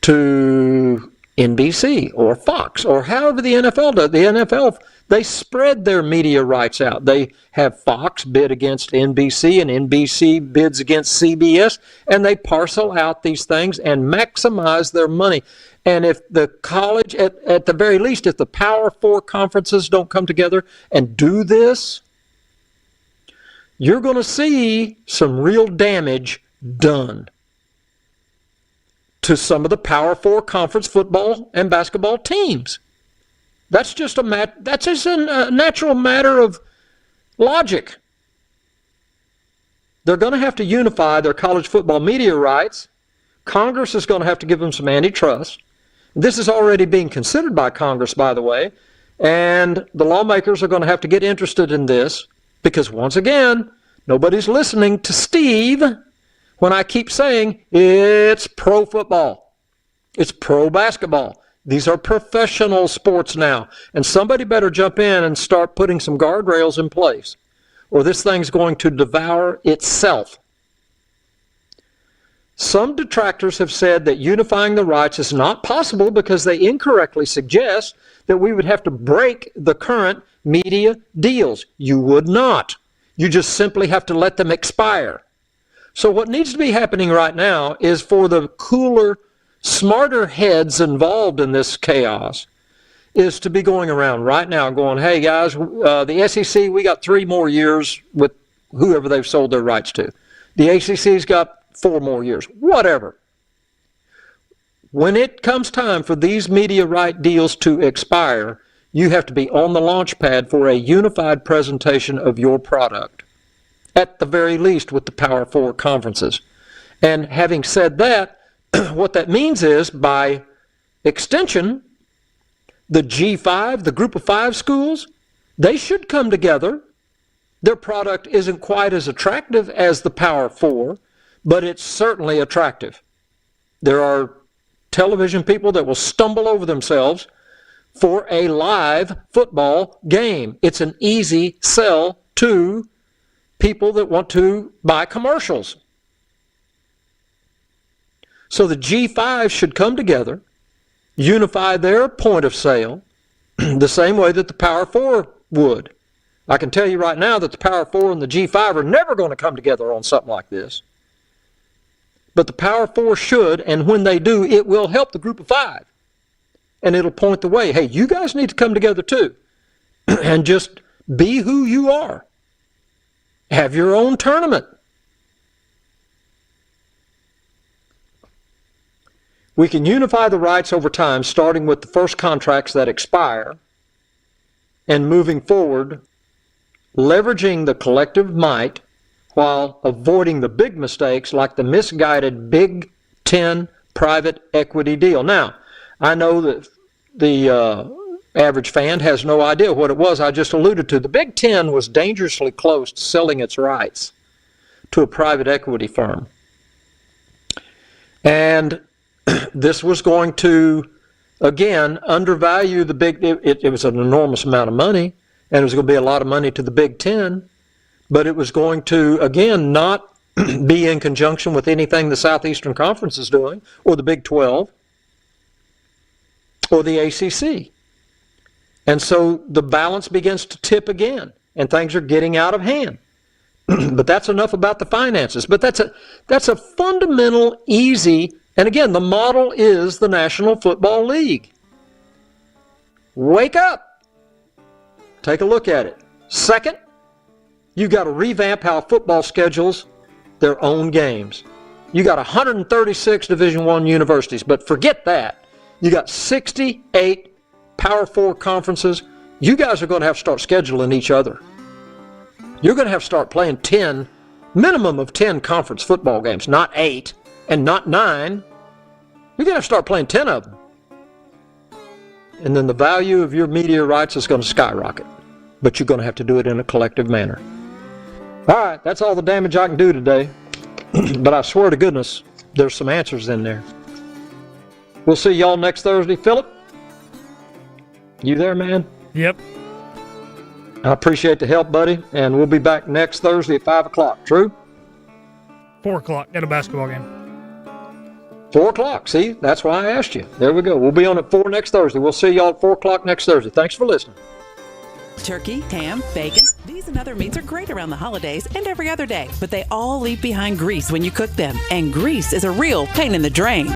to NBC or Fox or however the NFL does. The NFL, they spread their media rights out. They have Fox bid against NBC and NBC bids against CBS, and they parcel out these things and maximize their money. And if the college, at the very least, if the Power Four conferences don't come together and do this, you're going to see some real damage done to some of the Power Four conference football and basketball teams. That's just a natural matter of logic. They're going to have to unify their college football media rights. Congress is going to have to give them some antitrust. This is already being considered by Congress, by the way, and the lawmakers are going to have to get interested in this because, once again, nobody's listening to Steve when I keep saying it's pro football, it's pro basketball. These are professional sports now, and somebody better jump in and start putting some guardrails in place, or this thing's going to devour itself. Some detractors have said that unifying the rights is not possible because they incorrectly suggest that we would have to break the current media deals. You would not. You just simply have to let them expire. So what needs to be happening right now is for the cooler, smarter heads involved in this chaos is to be going around right now going, hey guys, the SEC, we got 3 more years with whoever they've sold their rights to. The ACC's got 4 more years, whatever. When it comes time for these media right deals to expire, you have to be on the launch pad for a unified presentation of your product. at the very least with the Power Four conferences. And having said that, what that means is, by extension, the G5, the group of five schools, they should come together. Their product isn't quite as attractive as the Power Four, but it's certainly attractive. There are television people that will stumble over themselves for a live football game. It's an easy sell to people that want to buy commercials. So the G5 should come together, unify their point of sale the same way that the Power Four would. I can tell you right now that the Power Four and the G5 are never going to come together on something like this. But the Power Four should, and when they do, it will help the group of five. And it'll point the way. Hey, you guys need to come together too. And just be who you are. Have your own tournament. We can unify the rights over time, starting with the first contracts that expire, and moving forward, leveraging the collective might while avoiding the big mistakes like the misguided Big Ten private equity deal. Now, I know that the average fan has no idea what it was I just alluded to. The Big Ten was dangerously close to selling its rights to a private equity firm. And this was going to, again, undervalue the Big Ten. It was an enormous amount of money, and it was going to be a lot of money to the Big Ten, but it was going to, again, not be in conjunction with anything the Southeastern Conference is doing, or the Big 12, or the ACC. And so the balance begins to tip again, and things are getting out of hand. But that's enough about the finances. But that's a fundamental, easy, and again, the model is the National Football League. Wake up. Take a look at it. Second, you've got to revamp how football schedules their own games. You got 136 Division I universities, but forget that. You got 68 Power Four conferences. You guys are going to have to start scheduling each other. You're going to have to start playing 10, minimum of 10 conference football games, not 8 and not 9. You're going to have to start playing 10 of them. And then the value of your media rights is going to skyrocket. But you're going to have to do it in a collective manner. All right, that's all the damage I can do today. But I swear to goodness, there's some answers in there. We'll see y'all next Thursday. Philip, you there, man? Yep. I appreciate the help, buddy. And we'll be back next Thursday at 5 o'clock. True? 4 o'clock at a basketball game. 4 o'clock. See, that's why I asked you. There we go. We'll be on at 4 next Thursday. We'll see y'all at 4 o'clock next Thursday. Thanks for listening. Turkey, ham, bacon. These and other meats are great around the holidays and every other day, but they all leave behind grease when you cook them. And grease is a real pain in the drain.